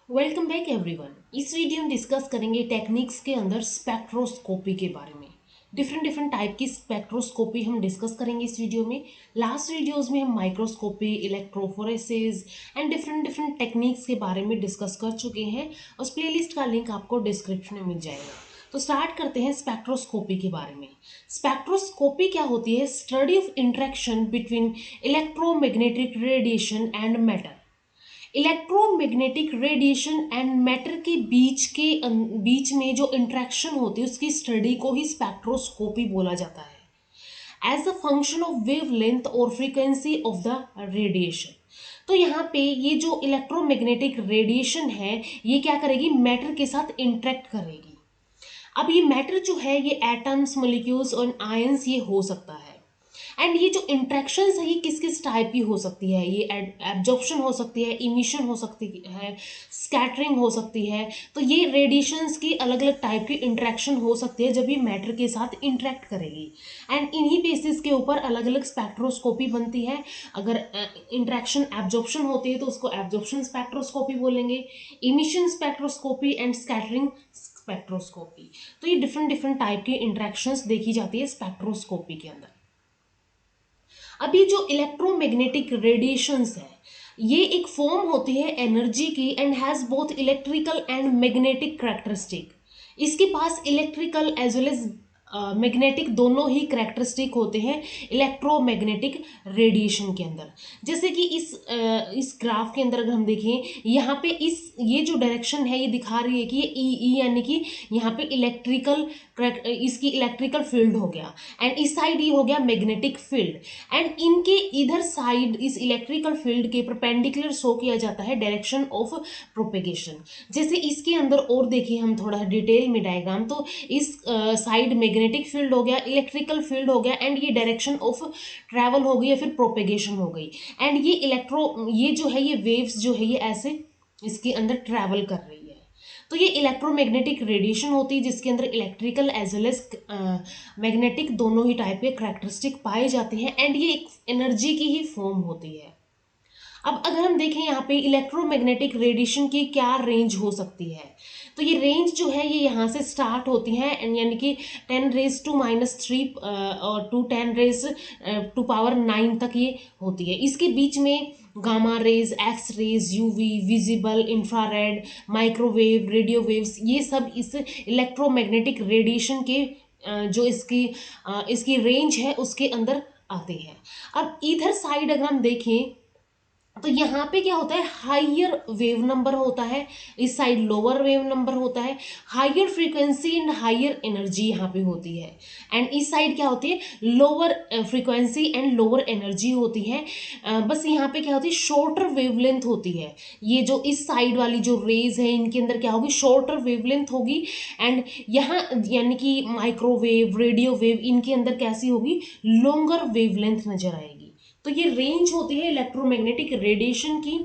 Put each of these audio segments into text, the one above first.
Welcome back everyone. इस video में discuss करेंगे टेक्निक्स के अंदर स्पेक्ट्रोस्कोपी के बारे में। डिफरेंट डिफरेंट टाइप की स्पेक्ट्रोस्कोपी हम डिस्कस करेंगे इस वीडियो में। लास्ट वीडियोस में हम microscopy, electrophoresis and different different techniques के बारे में डिस्कस कर चुके हैं। उस प्लेलिस्ट का लिंक आपको डिस्क्रिप्शन में मिल जाएगा। तो स्टार्ट करते हैं स्पेक्ट्रोस्कोपी के बारे में। स्पेक्ट्रोस्कोपी क्या होती है? Study of interaction between electromagnetic radiation and matter. Electromagnetic radiation and matter के बीच में जो इंट्रैक्शन होती है उसकी स्टडी को ही स्पेक्ट्रोस्कोपी बोला जाता है as a function of wave length और फ्रीक्वेंसी ऑफ द रेडिएशन। तो यहाँ पे ये जो इलेक्ट्रोमैग्नेटिक रेडिएशन है ये क्या करेगी? मैटर के साथ इंटरेक्ट करेगी। अब ये मैटर जो है ये एटम्स, मॉलिक्यूल्स और आयंस ये हो सकता है। एंड ये जो इंट्रैक्शंस है ये किस किस टाइप की हो सकती है? ये एब्जॉर्प्शन हो सकती है, इमिशन हो सकती है, स्कैटरिंग हो सकती है। तो ये रेडिएशंस की अलग अलग टाइप की इंट्रैक्शन हो सकती है जब ये मैटर के साथ इंटरेक्ट करेगी। एंड इन्हीं बेसिस के ऊपर अलग अलग स्पेक्ट्रोस्कोपी बनती है। अगर इंट्रैक्शन एब्जॉर्प्शन होती है तो उसको एब्जॉर्प्शन स्पेक्ट्रोस्कोपी बोलेंगे, emission spectroscopy and scattering spectroscopy. तो ये डिफरेंट डिफरेंट टाइप की इंट्रैक्शंस देखी जाती है स्पेक्ट्रोस्कोपी के अंदर। अब ये जो इलेक्ट्रोमैग्नेटिक रेडिएशंस है ये एक फॉर्म होती है एनर्जी की and has both electrical and magnetic characteristic. इसके पास electrical as well as magnetic दोनों ही कैरेक्टरिस्टिक होते हैं इलेक्ट्रोमैग्नेटिक रेडिएशन के अंदर। जैसे कि इस ग्राफ के अंदर अगर हम देखें यहाँ पे ये जो डायरेक्शन है ये दिखा रही है कि ये ई यानी कि यहाँ पे इसकी इलेक्ट्रिकल फील्ड हो गया एंड इस साइड ये हो गया मैग्नेटिक फील्ड। एंड इनके इधर साइड इस इलेक्ट्रिकल फील्ड के परपेंडिकुलर शो किया जाता है डायरेक्शन ऑफ प्रोपेगेशन। जैसे इसके अंदर और देखिए हम थोड़ा डिटेल में डायग्राम, तो इस साइड मैग्नेटिक फील्ड हो गया, इलेक्ट्रिकल फील्ड हो गया एंड ये डायरेक्शन ऑफ ट्रैवल हो गई या फिर प्रोपेगेशन हो गई। एंड ये जो है ये वेव्स जो है ये ऐसे इसके अंदर ट्रैवल कर रही है। तो ये इलेक्ट्रोमैग्नेटिक रेडिएशन होती है जिसके अंदर electrical as well as magnetic दोनों ही टाइप के करैक्टरिस्टिक पाए जाते हैं एंड ये एक एनर्जी की ही फॉर्म होती है। अब अगर हम देखें यहाँ पे इलेक्ट्रोमैग्नेटिक रेडिएशन की क्या रेंज हो सकती है, तो ये रेंज जो है ये यहाँ से स्टार्ट होती है यानी कि 10⁻³ और टू 10⁻⁹ तक ये होती है। इसके बीच में gamma rays, X rays, UV, visible, infrared, microwave, radio waves ये सब इस इलेक्ट्रोमैग्नेटिक रेडिएशन के जो इसकी रेंज है उसके अंदर आते हैं। अब इधर साइड अगर हम देखें तो यहाँ पे क्या होता है? हाइयर वेव नंबर होता है, इस साइड लोअर वेव नंबर होता है, higher frequency and higher energy यहाँ पे होती है। एंड इस साइड क्या होती है? Lower frequency and lower energy होती है। बस यहाँ पे क्या होती है? शॉर्टर वेवलेंथ होती है। ये जो इस साइड वाली जो रेज है इनके अंदर क्या होगी? शॉर्टर वेवलेंथ होगी। एंड यहाँ यानी कि माइक्रोवेव, रेडियो वेव इनके अंदर कैसी होगी? लॉन्गर वेवलेंथ नजर आएगी। तो ये रेंज होती है इलेक्ट्रोमैग्नेटिक रेडिएशन की।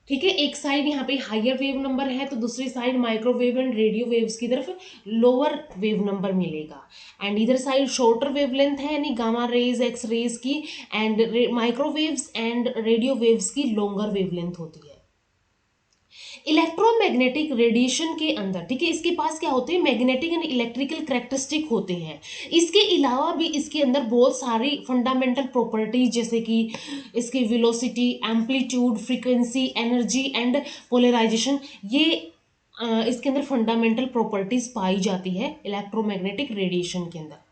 ठीक है, एक साइड यहाँ पे हायर वेव नंबर है तो दूसरी side microwave and radio waves की तरफ लोअर वेव नंबर मिलेगा। एंड इधर साइड शॉर्टर वेवलेंथ है यानी गामा रेज, एक्स रेज की and microwaves and radio waves की लॉन्गर वेवलेंथ होती है। इलेक्ट्रोमैग्नेटिक रेडिएशन के अंदर ठीक है इसके पास क्या होते हैं? मैग्नेटिक एंड इलेक्ट्रिकल कैरेक्टरिस्टिक होते हैं। इसके अलावा भी इसके अंदर बहुत सारी फंडामेंटल प्रॉपर्टीज जैसे कि इसकी velocity, amplitude, frequency, energy and polarisation ये इसके अंदर फंडामेंटल प्रॉपर्टीज पाई जाती है इलेक्ट्रोमैग्नेटिक रेडिएशन के अंदर।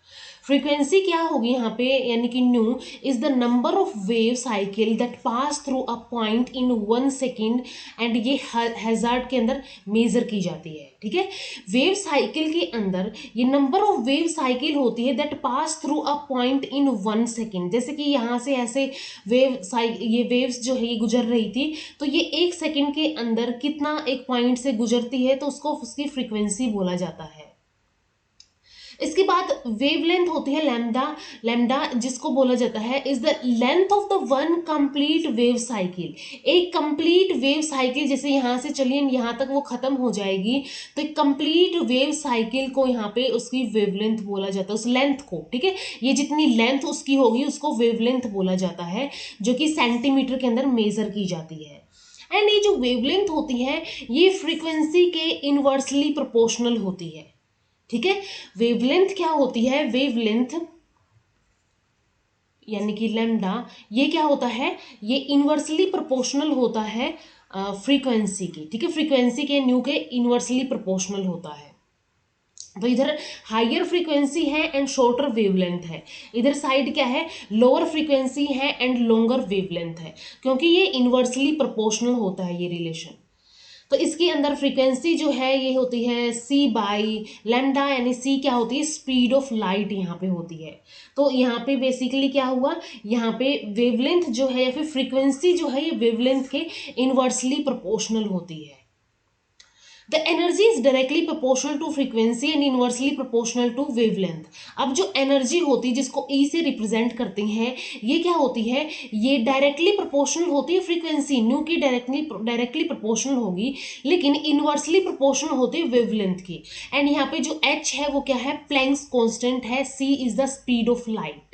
फ्रीक्वेंसी क्या होगी यहाँ पे यानी कि new is the number of wave cycle that pass through a point in 1 second and ये हैजार्ड के अंदर मेजर की जाती है। ठीक है, वेव साइकिल के अंदर ये नंबर ऑफ वेव साइकिल होती है that pass through a point in 1 second. जैसे कि यहाँ से ऐसे ये वेव्स जो है ये गुजर रही थी तो ये 1 सेकेंड के अंदर कितना एक पॉइंट से गुजरती है तो उसको उसकी फ्रीक्वेंसी बोला जाता है। इसके बाद वेवलेंथ होती है लैम्डा। लैम्डा जिसको बोला जाता है is the length of the one complete wave cycle. एक कंप्लीट वेव साइकिल जैसे यहाँ से चलिए यहाँ तक वो खत्म हो जाएगी तो एक कंप्लीट वेव साइकिल को यहाँ पे उसकी वेवलेंथ बोला जाता है, उस लेंथ को। ठीक है, ये जितनी लेंथ उसकी होगी उसको वेवलेंथ बोला जाता है जो कि सेंटीमीटर के अंदर मेजर की जाती है। एंड ये जो वेवलेंथ होती है ये फ्रीक्वेंसी के इनवर्सली प्रोपोर्शनल होती है, ठीक है। वेवलेंथ क्या होती है, वेवलेंथ यानी कि लैम्डा, ये क्या होता है, ये इनवर्सली प्रोपोर्शनल होता है फ्रीक्वेंसी की, ठीक है, फ्रीक्वेंसी के न्यू के इनवर्सली प्रोपोर्शनल होता है। तो इधर हायर फ्रीक्वेंसी है एंड शॉर्टर वेवलेंथ है, इधर साइड क्या है, लोअर फ्रीक्वेंसी है एंड लॉन्गर वेवलेंथ है, क्योंकि ये इनवर्सली प्रोपोर्शनल होता है ये रिलेशन। तो इसके अंदर फ्रीक्वेंसी जो है ये होती है सी बाई लैम्डा, यानी सी क्या होती है, स्पीड ऑफ लाइट यहाँ पे होती है। तो यहाँ पे बेसिकली क्या हुआ, यहाँ पे वेवलेंथ जो है या फिर फ्रीक्वेंसी जो है ये वेवलेंथ के इनवर्सली प्रोपोर्शनल होती है। The energy is directly proportional to frequency and inversely proportional to wavelength. अब जो एनर्जी होती है जिसको ई से रिप्रेजेंट करते हैं, ये क्या होती है, ये डायरेक्टली प्रोपोर्शनल होती है फ्रीक्वेंसी न्यू की, डायरेक्टली प्रोपोर्शनल होगी, लेकिन इनवर्सली प्रोपोर्शनल होती है वेवलेंथ की। एंड यहाँ पे जो एच है वो क्या है, प्लैंक्स कांस्टेंट है, C is the speed of light.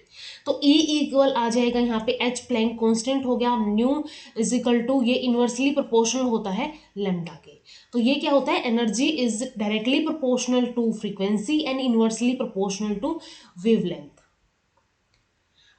तो E इक्वल आ जाएगा यहाँ पे एच प्लैंक कांस्टेंट हो गया, न्यू इज इक्वल टू ये इनवर्सली प्रोपोर्शनल होता है लैम्डा के। तो ये क्या होता है, energy is directly proportional to frequency and inversely proportional to wavelength.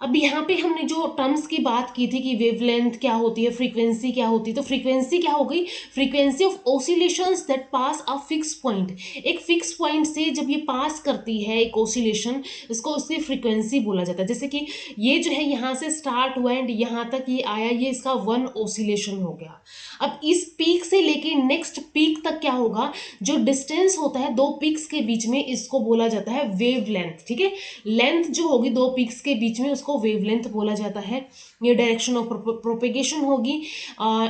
अब यहाँ पे हमने जो टर्म्स की बात की थी कि वेवलेंथ क्या होती है, फ्रीक्वेंसी क्या होती है, तो फ्रीक्वेंसी क्या हो गई, frequency of oscillations that pass a fix point. एक फिक्स पॉइंट से जब ये पास करती है एक ऑसिलेशन, इसको उसकी फ्रीक्वेंसी बोला जाता है। जैसे कि ये जो है यहाँ से स्टार्ट हुआ एंड यहाँ तक ये आया, ये इसका वन ऑसिलेशन हो गया। अब इस पीक से लेके नेक्स्ट पीक तक क्या होगा, जो डिस्टेंस होता है दो पीक्स के बीच में, इसको बोला जाता है वेवलेंथ, ठीक है। लेंथ जो होगी दो पीक्स के बीच में उसको वेवलेंथ बोला जाता है। ये डायरेक्शन ऑफ प्रोपेगेशन होगी।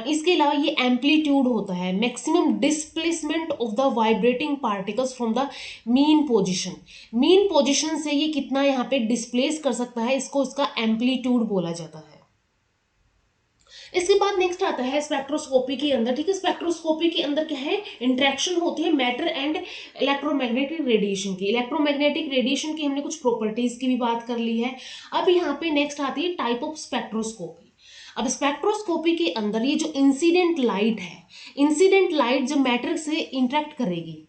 इसके अलावा ये एम्पलीट्यूड होता है, maximum displacement of the vibrating particles from the mean position. Mean position से ये कितना यहाँ पे डिस्प्लेस कर सकता है, इसको इसका एम्पलीट्यूड बोला जाता है। इसके बाद नेक्स्ट आता है स्पेक्ट्रोस्कोपी के अंदर, ठीक है। स्पेक्ट्रोस्कोपी के अंदर क्या है, इंटरेक्शन होती है मैटर एंड इलेक्ट्रोमैग्नेटिक रेडिएशन की। इलेक्ट्रोमैग्नेटिक रेडिएशन की हमने कुछ प्रॉपर्टीज की भी बात कर ली है। अब यहाँ पे नेक्स्ट आती है टाइप ऑफ स्पेक्ट्रोस्कोपी। अब स्पेक्ट्रोस्कोपी के अंदर ये जो इंसिडेंट लाइट है, इंसिडेंट लाइट जब मैटर से इंटरेक्ट करेगी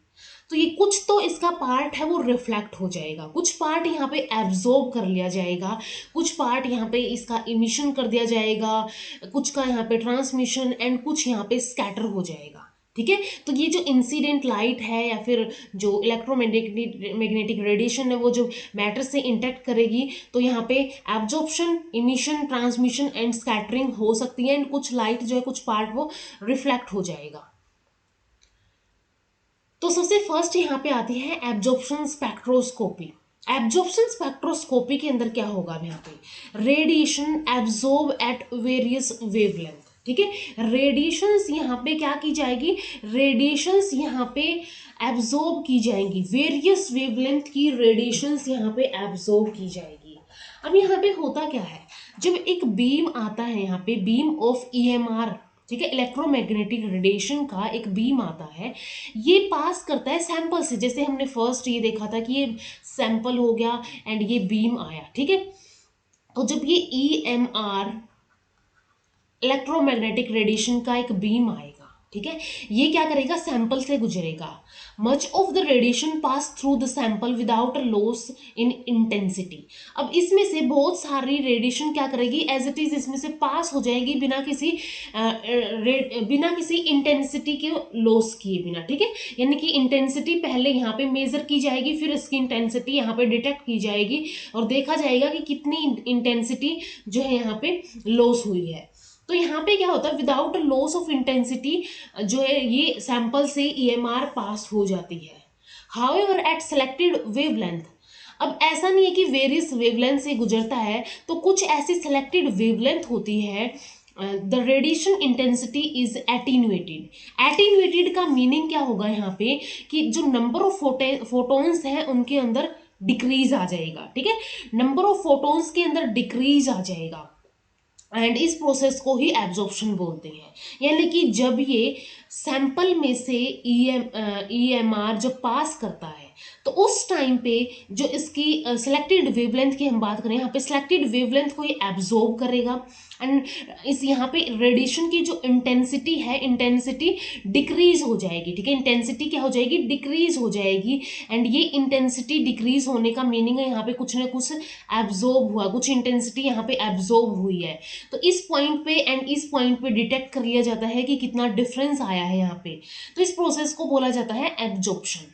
तो ये कुछ तो इसका पार्ट है वो रिफ्लेक्ट हो जाएगा, कुछ पार्ट यहाँ पे एब्जॉर्ब कर लिया जाएगा, कुछ पार्ट यहाँ पे इसका इमिशन कर दिया जाएगा, कुछ का यहाँ पे ट्रांसमिशन एंड कुछ यहाँ पे स्कैटर हो जाएगा, ठीक है। तो ये जो इंसिडेंट लाइट है या फिर जो इलेक्ट्रोमैग्नेटिक रेडिएशन है वो जो मैटर से इंटरेक्ट करेगी, तो यहाँ पे absorption, emission, transmission and scattering हो सकती है एंड कुछ लाइट जो है कुछ पार्ट वो रिफ्लेक्ट हो जाएगा। तो सबसे फर्स्ट यहाँ पे आती है एब्जॉर्प्शन स्पेक्ट्रोस्कोपी। एब्जॉर्प्शन स्पेक्ट्रोस्कोपी के अंदर क्या होगा, यहाँ पे radiation absorb at various wavelength, ठीक है। रेडिएशंस यहाँ पे क्या की जाएगी, रेडिएशंस यहाँ पे एब्जॉर्ब की जाएंगी, वेरियस वेवलेंथ की रेडिएशंस यहाँ पे एब्जॉर्ब की जाएगी। अब यहाँ पे होता क्या है, जब एक बीम आता है, यहाँ पे बीम ऑफ EMR, ठीक है, इलेक्ट्रोमैग्नेटिक रेडिएशन का एक बीम आता है, ये पास करता है सैंपल से। जैसे हमने फर्स्ट ये देखा था कि ये सैंपल हो गया एंड ये बीम आया, ठीक है। तो जब ये EMR इलेक्ट्रोमैग्नेटिक रेडिएशन का एक बीम आएगा, ठीक है, ये क्या करेगा, सैंपल से गुजरेगा। Much of the radiation pass through the sample without a loss in intensity. अब इसमें से बहुत सारी रेडिएशन क्या करेगी, एज इट इज इसमें से पास हो जाएगी बिना किसी इंटेंसिटी के लॉस किए बिना, ठीक है। यानी कि इंटेंसिटी पहले यहाँ पे मेजर की जाएगी, फिर इसकी इंटेंसिटी यहाँ पे डिटेक्ट की जाएगी और देखा जाएगा कि कितनी इंटेंसिटी जो है यहाँ पे लॉस हुई है। तो यहाँ पे क्या होता है, विदाउट लॉस ऑफ इंटेंसिटी जो है ये सैंपल से EMR पास हो जाती है। हाउएवर एट सेलेक्टेड वेवलेंथ, अब ऐसा नहीं है कि वेरियस वेवलेंथ से गुजरता है, तो कुछ ऐसी सेलेक्टेड वेवलेंथ होती है the radiation intensity is attenuated. Attenuated का मीनिंग क्या होगा यहाँ पे, कि जो नंबर ऑफ फोटोन्स हैं उनके अंदर डिक्रीज आ जाएगा, ठीक है, नंबर ऑफ फोटोन्स के अंदर डिक्रीज आ जाएगा एंड इस प्रोसेस को ही एब्जॉर्प्शन बोलते हैं। यानी कि जब ये सैंपल में से EMR जब पास करता है तो उस टाइम पे जो इसकी सिलेक्टेड वेवलेंथ की हम बात करें, यहाँ पे सिलेक्टेड वेवलेंथ को ये एब्जॉर्ब करेगा एंड इस यहाँ पे रेडिएशन की जो इंटेंसिटी है, इंटेंसिटी डिक्रीज हो जाएगी। ठीक है, इंटेंसिटी क्या हो जाएगी, डिक्रीज हो जाएगी। एंड ये इंटेंसिटी डिक्रीज होने का मीनिंग है यहाँ पे कुछ ना कुछ एब्जॉर्ब हुआ, कुछ इंटेंसिटी यहाँ पे एब्जॉर्ब हुई है। तो इस पॉइंट पे एंड इस पॉइंट पे डिटेक्ट कर लिया जाता है कि कितना डिफरेंस आया है यहाँ पे। तो इस प्रोसेस को बोला जाता है एब्जॉर्प्शन।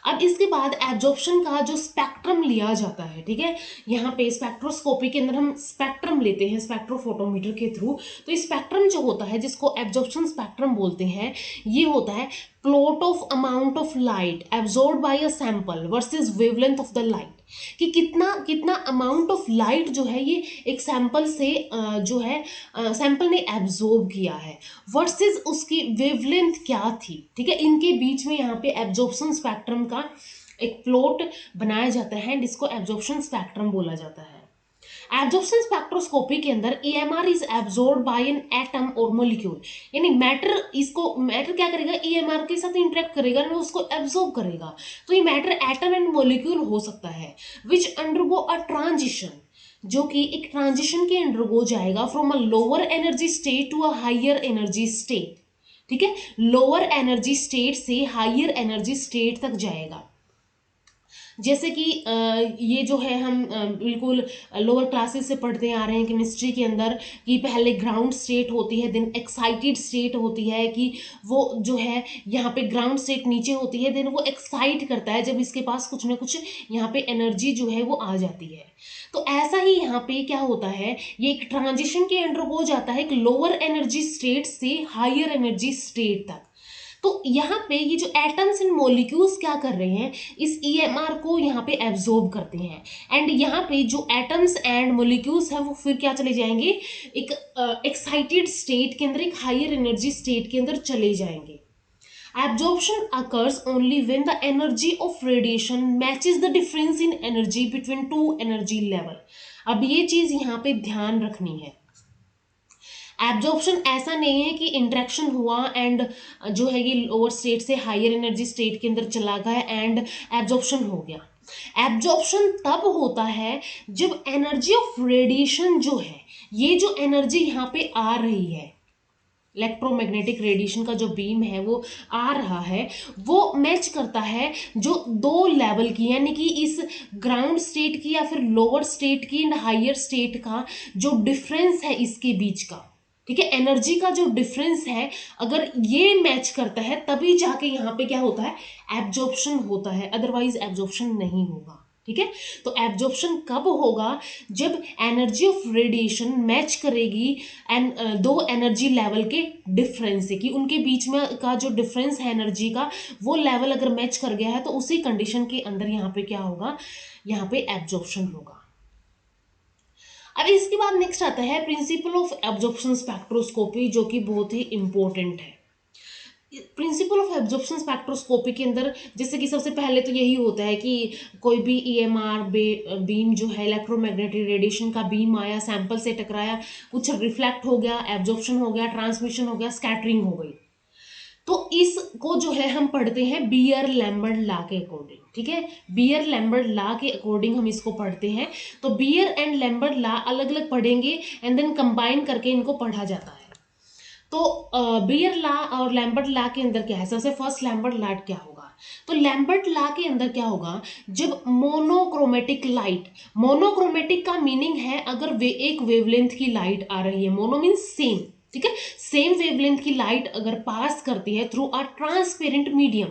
अब इसके बाद एब्जॉर्प्शन का जो स्पेक्ट्रम लिया जाता है, ठीक है, यहाँ पे स्पेक्ट्रोस्कोपी के अंदर हम स्पेक्ट्रम लेते हैं स्पेक्ट्रोफोटोमीटर के थ्रू। तो स्पेक्ट्रम जो होता है, जिसको एब्जॉर्प्शन स्पेक्ट्रम बोलते हैं, ये होता है plot of amount of light absorbed by a sample versus wavelength of the light, कि कितना अमाउंट ऑफ लाइट जो है ये एक सैंपल से जो है सैंपल ने एब्जॉर्ब किया है वर्सेस उसकी वेवलेंथ क्या थी। ठीक है, इनके बीच में यहाँ पे एब्जॉर्प्शन स्पेक्ट्रम का एक प्लॉट बनाया जाता है जिसको एब्जॉर्प्शन स्पेक्ट्रम बोला जाता है। एब्जॉर्प्शन स्पेक्ट्रोस्कोपी के अंदर EMR is absorbed bye an atom और मॉलिक्यूल, यानी मैटर क्या करेगा, EMR के साथ इंटरेक्ट करेगा और उसको एब्जॉर्ब करेगा। तो ये मैटर एटम एंड मॉलिक्यूल हो सकता है विच अंडरगो अ ट्रांजिशन, जो कि एक ट्रांजिशन के अंडरगो जाएगा from a lower energy state to a higher energy state. ठीक है, लोअर एनर्जी स्टेट से हायर एनर्जी स्टेट तक जाएगा। जैसे कि ये जो है हम बिल्कुल लोअर क्लासेस से पढ़ते आ रहे हैं केमिस्ट्री के अंदर, कि पहले ग्राउंड स्टेट होती है, देन एक्साइटेड स्टेट होती है, कि वो जो है यहाँ पे ग्राउंड स्टेट नीचे होती है, देन वो एक्साइट करता है जब इसके पास कुछ ना कुछ यहाँ पे एनर्जी जो है वो आ जाती है। तो ऐसा ही यहाँ पे क्या होता है, ये एक ट्रांजिशन के अंडर हो जाता है, एक लोअर एनर्जी स्टेट से हायर एनर्जी स्टेट तक। तो यहाँ पे ये जो एटम्स एंड मॉलिक्यूल्स क्या कर रहे हैं, इस EMR को यहाँ पे एब्जॉर्ब करते हैं एंड यहाँ पे जो एटम्स एंड मॉलिक्यूल्स हैं वो फिर क्या चले जाएंगे, एक एक्साइटेड स्टेट के अंदर, एक हायर एनर्जी स्टेट के अंदर चले जाएंगे। Absorption occurs only when the energy of radiation matches the difference in energy between two energy level। अब ये चीज यहाँ पे ध्यान रखनी है, एब्जॉर्प्शन ऐसा नहीं है कि इंटरेक्शन हुआ एंड जो है ये लोअर स्टेट से हायर एनर्जी स्टेट के अंदर चला गया एंड एब्जॉर्प्शन हो गया। एब्जॉर्प्शन तब होता है जब एनर्जी ऑफ रेडिएशन जो है, ये जो एनर्जी यहाँ पे आ रही है, इलेक्ट्रोमैग्नेटिक रेडिएशन का जो बीम है वो आ रहा है, वो मैच करता है जो दो लेवल की, यानी कि इस ग्राउंड स्टेट की या फिर लोअर स्टेट की एंड हायर स्टेट का जो डिफरेंस है इसके बीच का। ठीक है, एनर्जी का जो डिफरेंस है अगर ये मैच करता है तभी जाके यहाँ पे क्या होता है, एब्जॉर्प्शन होता है, अदरवाइज एब्जॉर्प्शन नहीं होगा। ठीक है, तो एब्जॉर्प्शन कब होगा, जब एनर्जी ऑफ रेडिएशन मैच करेगी एंड दो एनर्जी लेवल के डिफरेंस से, कि उनके बीच में का जो डिफरेंस है एनर्जी का वो लेवल अगर मैच कर गया है तो उसी कंडीशन के अंदर यहाँ पे क्या होगा, यहाँ पे एब्जॉर्प्शन होगा। अब इसके बाद नेक्स्ट आता है प्रिंसिपल ऑफ एब्जॉर्प्शन स्पेक्ट्रोस्कोपी, जो कि बहुत ही इंपॉर्टेंट है। प्रिंसिपल ऑफ एब्जॉर्प्शन स्पेक्ट्रोस्कोपी के अंदर जैसे कि सबसे पहले तो यही होता है कि कोई भी EMR बीम जो है, इलेक्ट्रोमैग्नेटिक रेडिएशन का बीम आया, सैंपल से टकराया, कुछ रिफ्लेक्ट हो गया, एब्जॉर्प्शन हो गया, ट्रांसमिशन हो गया, स्कैटरिंग हो गई। तो इसको जो है हम पढ़ते हैं बियर लैम्बर्ट लॉ के अकॉर्डिंग। ठीक है, बियर लैम्बर्ट लॉ के अकॉर्डिंग हम इसको पढ़ते हैं। तो बियर एंड लैम्बर्ट लॉ अलग अलग पढ़ेंगे एंड देन कंबाइन करके इनको पढ़ा जाता है। तो बियर लॉ और लैम्बर्ट लॉ के अंदर क्या है, सबसे फर्स्ट लैम्बर्ट लॉ क्या होगा, तो लैम्बर्ट लॉ के अंदर क्या होगा, जब मोनोक्रोमेटिक लाइट, मोनोक्रोमेटिक का मीनिंग है अगर वे एक वेवलेंथ की लाइट आ रही है, मोनो मीन्स सेम, ठीक है, सेम वेवलेंथ की लाइट अगर पास करती है थ्रू अ ट्रांसपेरेंट मीडियम,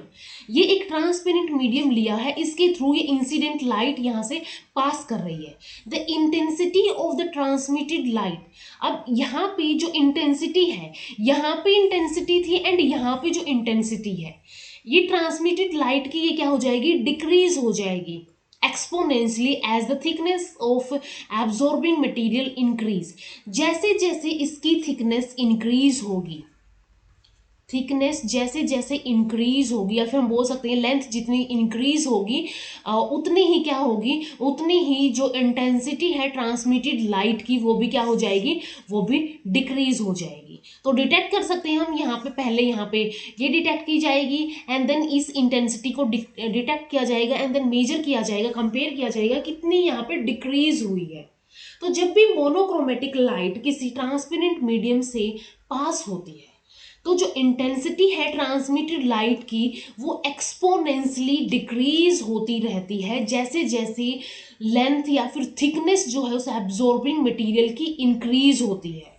ये एक ट्रांसपेरेंट मीडियम लिया है, इसके थ्रू ये इंसिडेंट लाइट यहां से पास कर रही है, the intensity of the transmitted light. अब यहाँ पे जो इंटेंसिटी है, यहाँ पे इंटेंसिटी थी एंड यहाँ पे जो इंटेंसिटी है, ये ट्रांसमिटेड लाइट की ये क्या हो जाएगी, डिक्रीज हो जाएगी exponentially as the thickness of absorbing material increase। जैसे जैसे इसकी थिकनेस इंक्रीज होगी, थिकनेस जैसे जैसे इंक्रीज होगी, या फिर हम बोल सकते हैं लेंथ जितनी इंक्रीज होगी उतनी ही क्या होगी, उतनी ही जो इंटेंसिटी है ट्रांसमिटेड लाइट की वो भी क्या हो जाएगी, वो भी डिक्रीज हो जाएगी। तो डिटेक्ट कर सकते हैं हम यहाँ पे, पहले यहाँ पे ये डिटेक्ट की जाएगी एंड देन इस इंटेंसिटी को डिटेक्ट किया जाएगा एंड देन मेजर किया जाएगा, कंपेयर किया जाएगा कितनी यहाँ पे डिक्रीज हुई है। तो जब भी मोनोक्रोमेटिक लाइट किसी ट्रांसपेरेंट मीडियम से पास होती है तो जो इंटेंसिटी है ट्रांसमिटेड लाइट की वो एक्सपोनेंशियली डिक्रीज होती रहती है जैसे जैसे लेंथ या फिर थिकनेस जो है उस एब्जॉर्बिंग मटेरियल की इंक्रीज होती है।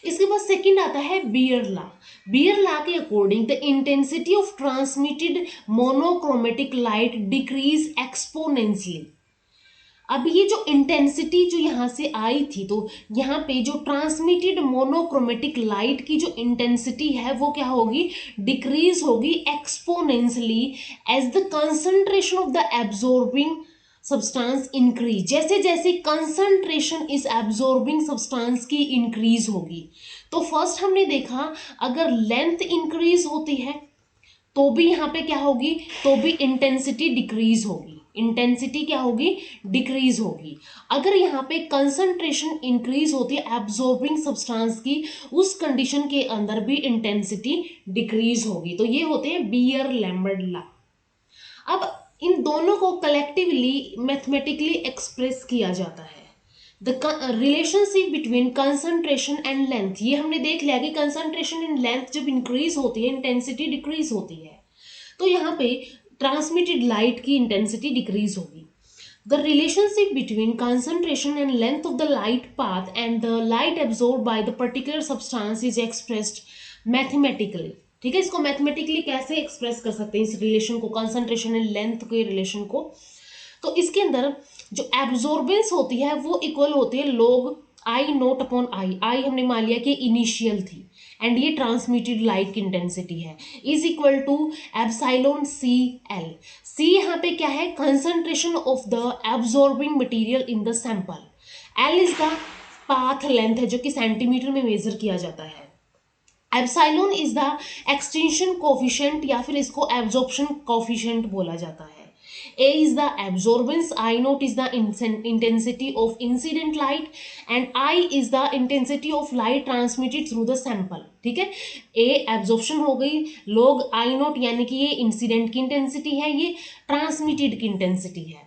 इसके बाद सेकंड आता है बियर लॉ। बियर लॉ के according the intensity of transmitted monochromatic light decrease exponentially. अब ये जो इंटेंसिटी जो यहाँ से आई थी, तो यहाँ पे जो ट्रांसमिटेड मोनोक्रोमेटिक लाइट की जो इंटेंसिटी है वो क्या होगी, डिक्रीज होगी exponentially as the concentration of the absorbing substance increase. जैसे जैसे कंसंट्रेशन इस एब्जॉर्बिंग सब्सटेंस की इंक्रीज होगी, तो फर्स्ट हमने देखा अगर लेंथ इंक्रीज होती है तो भी यहाँ पे क्या होगी, तो भी इंटेंसिटी डिक्रीज होगी, इंटेंसिटी क्या होगी, डिक्रीज होगी। अगर यहाँ पे कंसंट्रेशन इंक्रीज होती है एब्जॉर्बिंग सब्सटेंस की, उस कंडीशन के अंदर भी इंटेंसिटी डिक्रीज होगी। तो ये होते हैं बियर लैम्बर्ट लॉ। अब इन दोनों को कलेक्टिवली मैथमेटिकली एक्सप्रेस किया जाता है। The relationship between concentration and length, ये हमने देख लिया कि कंसंट्रेशन एंड लेंथ जब इंक्रीज होती है इंटेंसिटी डिक्रीज होती है, तो यहाँ पे ट्रांसमिटेड लाइट की इंटेंसिटी डिक्रीज होगी। The relationship between concentration and length of the light path and the light absorb by the particular substance is expressed mathematically. ठीक है, इसको मैथमेटिकली कैसे एक्सप्रेस कर सकते हैं इस रिलेशन को, कंसंट्रेशन एंड लेंथ के रिलेशन को। तो इसके अंदर जो एब्जॉर्बेंस होती है वो इक्वल होती है log I naught upon I. I हमने मान लिया कि इनिशियल थी एंड ये ट्रांसमिटेड लाइट की इंटेंसिटी है, is equal to epsilon C L. C यहाँ पे क्या है, concentration of the absorbing material in the sample. L is the path length है जो कि सेंटीमीटर में मेजर किया जाता है। Epsilon is the extension coefficient या फिर इसको एब्जॉर्प्शन कोफिशिएंट बोला जाता है। A is the absorbance, I naught is the intensity of incident light and I is the intensity of light transmitted through the sample। ठीक है, A absorption हो गई, log I naught यानी कि ये इंसिडेंट की इंटेंसिटी है, ये ट्रांसमिटेड की इंटेंसिटी है,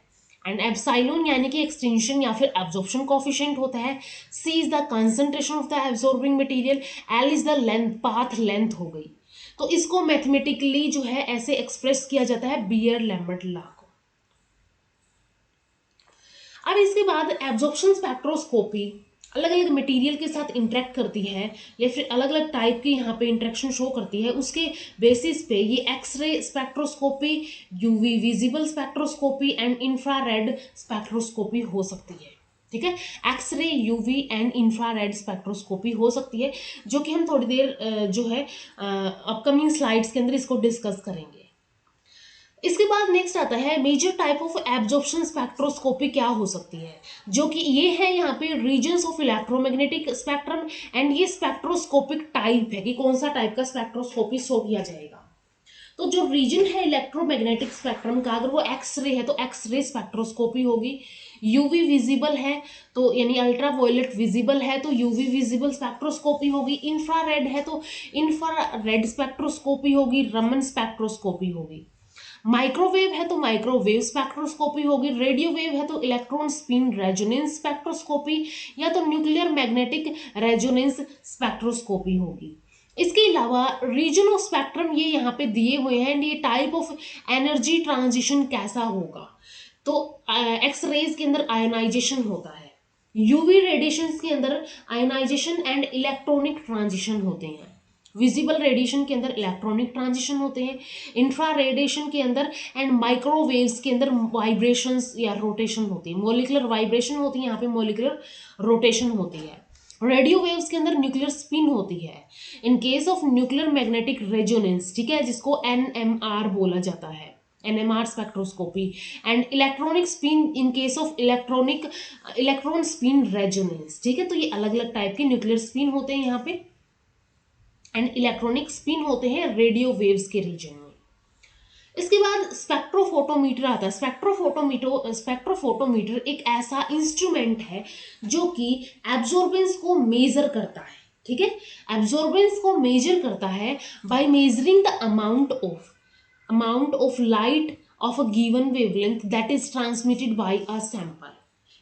एंड एप्सिलॉन यानी कि एक्सटेंशन या फिर एब्जॉर्प्शन कोफिशिएंट होता है। C is the concentration of the absorbing material, L is the length, path length हो गई। तो इसको मैथमेटिकली जो है ऐसे एक्सप्रेस किया जाता है बियर लैम्बर्ट लॉ को। अब इसके बाद एब्जॉर्प्शन स्पेक्ट्रोस्कोपी अलग अलग मटेरियल के साथ इंटरेक्ट करती है या फिर अलग अलग टाइप की यहाँ पे इंटरेक्शन शो करती है, उसके बेसिस पे ये X ray spectroscopy, UV visible spectroscopy and infrared spectroscopy हो सकती है। ठीक है, X ray, UV and infrared spectroscopy हो सकती है, जो कि हम थोड़ी देर जो है अपकमिंग स्लाइड्स के अंदर इसको डिस्कस करेंगे। इसके बाद नेक्स्ट आता है major type of absorption spectroscopy क्या हो सकती है, जो कि ये है यहाँ पे regions of electromagnetic spectrum and ये स्पेक्ट्रोस्कोपिक टाइप है कि कौन सा टाइप का स्पेक्ट्रोस्कोपी शो किया जाएगा। तो जो रीजन है इलेक्ट्रोमैग्नेटिक स्पेक्ट्रम का, अगर वो एक्सरे है तो एक्सरे स्पेक्ट्रोस्कोपी होगी, यूवी विजिबल है तो यानी अल्ट्रा वायलेट विजिबल है तो यूवी विजिबल स्पेक्ट्रोस्कोपी होगी, इंफ्रारेड है तो इंफ्रारेड स्पेक्ट्रोस्कोपी होगी, रमन स्पेक्ट्रोस्कोपी होगी, माइक्रोवेव है तो माइक्रोवेव स्पेक्ट्रोस्कोपी होगी, रेडियो वेव है तो इलेक्ट्रॉन स्पिन रेजोनेंस स्पेक्ट्रोस्कोपी या तो न्यूक्लियर मैग्नेटिक रेजोनेंस स्पेक्ट्रोस्कोपी होगी। इसके अलावा रीजन ऑफ स्पेक्ट्रम ये यहाँ पे दिए हुए हैं एंड ये टाइप ऑफ एनर्जी ट्रांजिशन कैसा होगा। तो एक्सरेज के अंदर आयोनाइजेशन होता है, यूवी रेडिएशंस के अंदर आयोनाइजेशन एंड इलेक्ट्रॉनिक ट्रांजिशन होते हैं, विजिबल रेडिएशन के अंदर इलेक्ट्रॉनिक ट्रांजिशन होते हैं, इंफ्रा रेडिएशन के अंदर एंड माइक्रोवेव्स के अंदर वाइब्रेशंस या रोटेशन होती है, मोलिकुलर वाइब्रेशन होती है, यहाँ पे मोलिकुलर रोटेशन होती है, रेडियो वेव्स के अंदर न्यूक्लियर स्पिन होती है, in case of nuclear magnetic resonance, ठीक है, जिसको NMR बोला जाता है, NMR spectroscopy, and electronic spin in case of electron spin resonance. ठीक है, तो ये अलग अलग टाइप के न्यूक्लियर स्पिन होते हैं यहाँ पे। एंड इलेक्ट्रॉनिक स्पिन होते हैं रेडियो वेव्स के रीजन में। इसके बाद स्पेक्ट्रोफोटोमीटर आता है। स्पेक्ट्रोफोटोमीटर एक ऐसा इंस्ट्रूमेंट है जो कि एब्जॉर्बेंस को मेजर करता है, ठीक है, एब्जॉर्बेंस को मेजर करता है by measuring the amount of light of a given wavelength that is transmitted by a sample.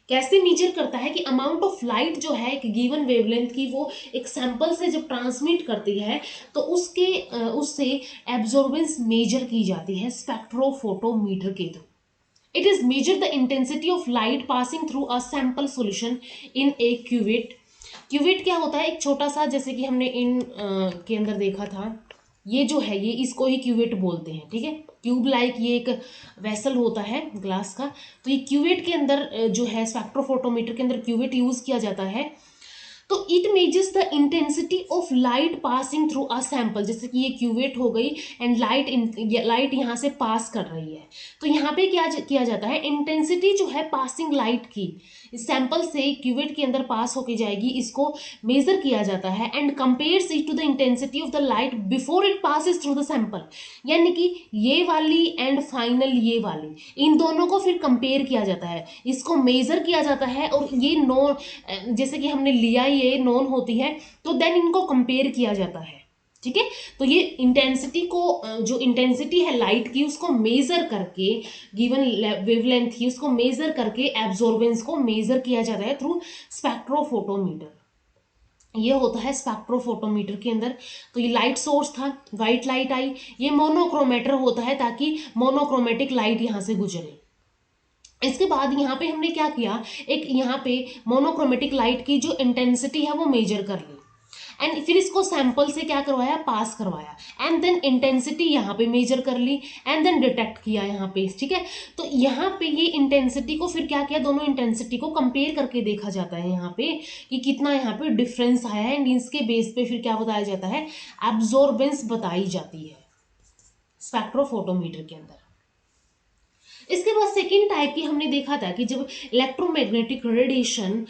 कैसे मेजर करता है कि अमाउंट ऑफ लाइट जो है एक गिवन वेवलेंथ की वो एक सैंपल से जब ट्रांसमिट करती है तो उससे एब्जॉर्बेंस मेजर की जाती है स्पेक्ट्रोफोटोमीटर के through. It is measure the intensity of light passing through a sample solution in A cuvette. Cuvette क्या होता है, एक छोटा सा, जैसे कि हमने इन के अंदर देखा था, ये जो है ये इसको ही क्यूवेट बोलते हैं, ठीक है, ट्यूब लाइक ये एक वेसल होता है ग्लास का। तो ये क्यूवेट के अंदर जो है स्पेक्ट्रोफोटोमीटर के अंदर क्यूवेट यूज किया जाता है। तो it measures the intensity of light passing through a sample, जैसे कि ये क्यूवेट हो गई एंड लाइट यहाँ से पास कर रही है। तो यहाँ पे क्या किया जाता है, इंटेंसिटी जो है पासिंग लाइट की इस सैंपल से क्यूवेट के अंदर पास होके जाएगी, इसको मेजर किया जाता है and compares it to the intensity of the light before it passes through the sample. यानी कि ये वाली एंड फाइनल ये वाली, इन दोनों को फिर कंपेयर किया जाता है, इसको मेजर किया जाता है और ये नो जैसे कि हमने लिया ये नोन होती है तो देन इनको कंपेयर किया जाता है, ठीक है। तो ये इंटेंसिटी को जो इंटेंसिटी है लाइट की उसको मेजर करके गिवन वेवलेंथ की उसको मेजर करके एब्जॉर्बेंस को मेजर किया जाता है थ्रू स्पेक्ट्रोफोटोमीटर। ये होता है स्पेक्ट्रोफोटोमीटर के अंदर। तो ये लाइट सोर्स था, व्हाइट लाइट आई, ये मोनोक्रोमेटर होता है ताकि मोनोक्रोमेटिक लाइट यहाँ से गुजरे। इसके बाद यहाँ पे हमने क्या किया, एक यहाँ पे मोनोक्रोमेटिक लाइट की जो इंटेंसिटी है वो मेजर कर ली एंड फिर इसको सैंपल से क्या करवाया, पास करवाया एंड देन इंटेंसिटी यहाँ पे मेजर कर ली एंड देन डिटेक्ट किया यहाँ पे, ठीक है। तो यहाँ पे ये इंटेंसिटी को फिर क्या किया, दोनों इंटेंसिटी को कंपेयर करके देखा जाता है यहाँ पे कि कितना यहाँ पे डिफरेंस आया है एंड इसके बेस पे फिर क्या बताया जाता है, एब्जॉर्बेंस बताई जाती है स्पेक्ट्रोफोटोमीटर के अंदर। इसके बाद सेकेंड टाइप की हमने देखा था कि जब इलेक्ट्रोमैग्नेटिक रेडिएशन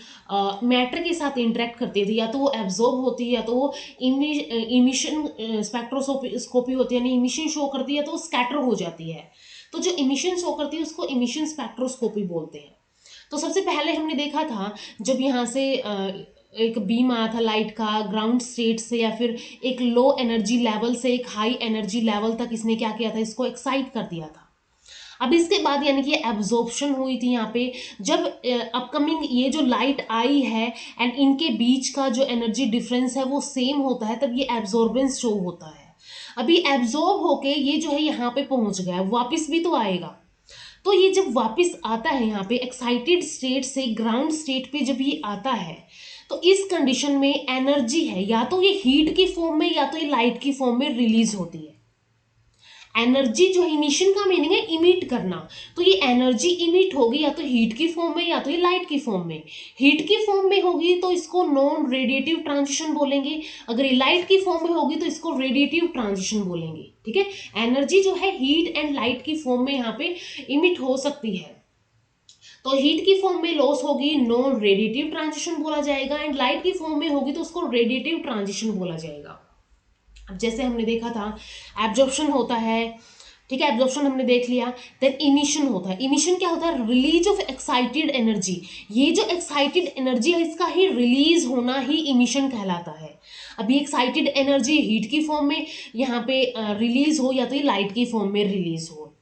मैटर के साथ इंटरेक्ट करती थी, या तो वो एब्जॉर्ब होती है या तो वो इमिशन स्पेक्ट्रोस्कोपी होती है, यानी इमिशन शो करती है तो वो स्कैटर हो जाती है। तो जो इमिशन शो करती है उसको इमिशन स्पेक्ट्रोस्कोपी बोलते हैं। तो सबसे पहले हमने देखा था जब यहाँ से एक बीम आया था लाइट का ग्राउंड स्टेट से या फिर एक लो एनर्जी लेवल से एक हाई एनर्जी लेवल तक, इसने क्या किया था, इसको एक्साइट कर दिया था। अब इसके बाद यानी कि एब्जॉर्प्शन हुई थी यहाँ पे, जब अपकमिंग ये जो लाइट आई है एंड इनके बीच का जो एनर्जी डिफरेंस है वो सेम होता है, तब ये एब्जॉर्बेंस शो होता है। अभी एब्जॉर्ब होके ये जो है यहाँ पे पहुंच गया, वापस भी तो आएगा। तो ये जब वापस आता है यहाँ पे एक्साइटेड स्टेट से ग्राउंड स्टेट पे जब ये आता है तो इस कंडीशन में एनर्जी है या तो ये हीट की फॉर्म में या तो ये लाइट की फॉर्म में रिलीज होती है। एनर्जी जो है, इमिशन का मीनिंग है इमिट करना, तो ये एनर्जी इमिट होगी या तो हीट की फॉर्म में या तो ये लाइट की फॉर्म में। हीट की फॉर्म में होगी तो इसको नॉन रेडिएटिव ट्रांजिशन बोलेंगे, अगर ये लाइट की फॉर्म में होगी तो इसको रेडिएटिव ट्रांजिशन बोलेंगे, ठीक है। एनर्जी जो है हीट एंड लाइट की फॉर्म में यहाँ पे इमिट हो सकती है, तो हीट की फॉर्म में लॉस होगी, नॉन रेडिएटिव ट्रांजिशन बोला जाएगा एंड लाइट की फॉर्म में होगी तो उसको रेडिएटिव ट्रांजिशन बोला जाएगा। अब जैसे हमने देखा था एब्जॉर्प्शन होता है, ठीक है, एब्जॉर्प्शन हमने देख लिया। देन इमिशन होता है। इमिशन क्या होता है, रिलीज ऑफ एक्साइटेड एनर्जी। ये जो एक्साइटेड एनर्जी है इसका ही रिलीज होना ही इमिशन कहलाता है। अभी एक्साइटेड एनर्जी हीट की फॉर्म में यहाँ पे रिलीज हो या तो ये लाइट की फॉर्म में रिलीज हो।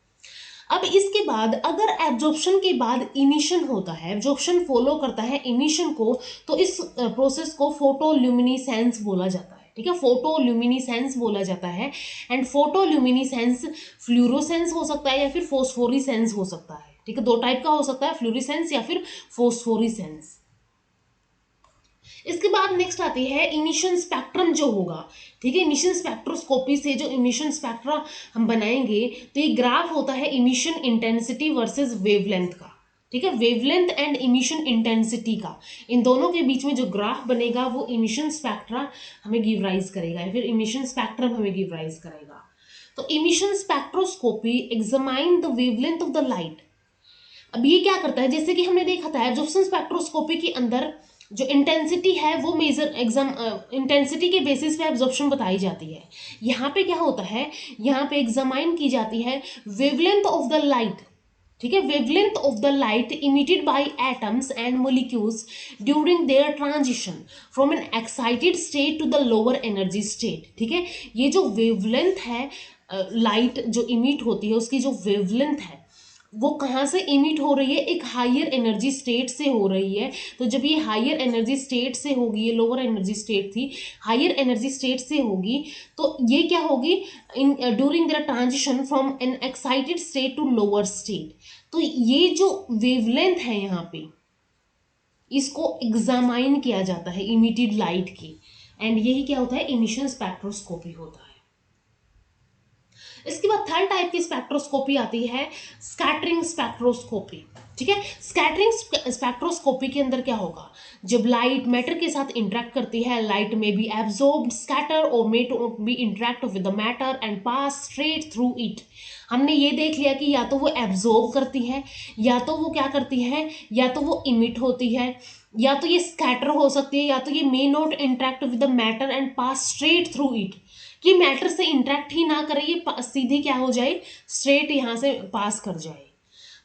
अब इसके बाद अगर एब्जॉर्प्शन के बाद इमिशन होता है, एब्जॉर्प्शन फॉलो करता है इमिशन को, तो इस प्रोसेस को फोटोल्यूमिनेसेंस बोला जाता है, ठीक है, फोटोल्यूमिनेसेंस बोला जाता है। एंड फोटोल्यूमिनेसेंस फ्लूरोसेंस हो सकता है या फिर फोस्फोरिसेंस हो सकता है, ठीक है, दो टाइप का हो सकता है, फ्लूरोसेंस या फिर फोस्फोरिसेंस। इसके बाद नेक्स्ट आती है इमिशन स्पेक्ट्रम जो होगा, ठीक है। इमिशन स्पेक्ट्रोस्कोपी से जो इमिशन स्पेक्ट्रा हम बनाएंगे तो ये ग्राफ होता है इमिशन इंटेंसिटी वर्सेस वेवलेंथ का, ठीक है, वेवलेंथ एंड इमिशन इंटेंसिटी का, इन दोनों के बीच में जो ग्राफ बनेगा वो इमिशन स्पेक्ट्रा हमें गिव राइज करेगा या फिर इमिशन स्पेक्ट्रम हमें गिव राइज करेगा। तो emission spectroscopy examine the wavelength of the light. अब ये क्या करता है, जैसे कि हमने देखा था एब्जॉर्प्शन स्पेक्ट्रोस्कोपी के अंदर जो इंटेंसिटी है वो मेजर एग्जाम इंटेंसिटी के बेसिस पे एब्जॉर्प्शन बताई जाती है। यहाँ पे क्या होता है, यहाँ पे एग्जामाइन की जाती है वेवलेंथ ऑफ द लाइट, ठीक है, wavelength of the light emitted by atoms and molecules during their transition from an excited state to the lower energy state. ठीक है, ये जो वेवलेंथ है लाइट जो इमिट होती है उसकी जो वेवलेंथ है वो कहाँ से इमिट हो रही है, एक हायर एनर्जी स्टेट से हो रही है। तो जब ये हायर एनर्जी स्टेट से होगी, ये लोअर एनर्जी स्टेट थी, हायर एनर्जी स्टेट से होगी, तो ये क्या होगी, in during the transition from an excited state to lower state. तो ये जो वेवलेंथ है यहाँ पे इसको एग्जामाइन किया जाता है इमिटेड लाइट की, एंड यही क्या होता है, इमिशन स्पेक्ट्रोस्कोपी होता है। इसके बाद थर्ड टाइप की स्पेक्ट्रोस्कोपी आती है स्कैटरिंग स्पेक्ट्रोस्कोपी। ठीक है, स्कैटरिंग स्पेक्ट्रोस्कोपी के अंदर क्या होगा, जब लाइट मैटर के साथ इंटरेक्ट करती है, लाइट में बी एब्जॉर्ब्ड, स्कैटर और may to be interact with the matter and pass straight through it. हमने ये देख लिया कि या तो वो एब्जॉर्ब करती है, या तो वो क्या करती है, या तो वो इमिट होती है, या तो ये स्कैटर हो सकती है, या तो ये may not interact with the matter and pass straight through it, कि मैटर से इंटरेक्ट ही ना करे, ये सीधी क्या हो जाए, स्ट्रेट यहाँ से पास कर जाए।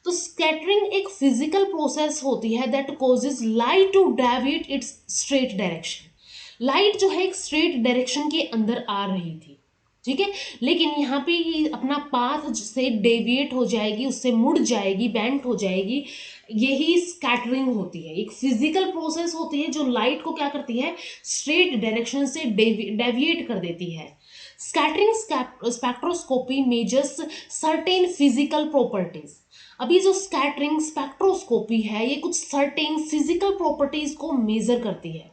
तो स्कैटरिंग एक फिजिकल प्रोसेस होती है that causes light to deviate its straight direction. Light जो है एक स्ट्रेट डायरेक्शन के अंदर आ रही थी, ठीक है, लेकिन यहाँ पे ये अपना पाथ से डेविएट हो जाएगी, उससे मुड़ जाएगी, बेंट हो जाएगी। यही स्कैटरिंग होती है, एक फिजिकल प्रोसेस होती है जो लाइट को क्या करती है, स्ट्रेट डायरेक्शन से डेविएट कर देती है। Scattering spectroscopy measures certain physical properties. अभी जो स्कैटरिंग स्पेक्ट्रोस्कोपी है ये कुछ सर्टेन फिजिकल प्रॉपर्टीज को मेजर करती है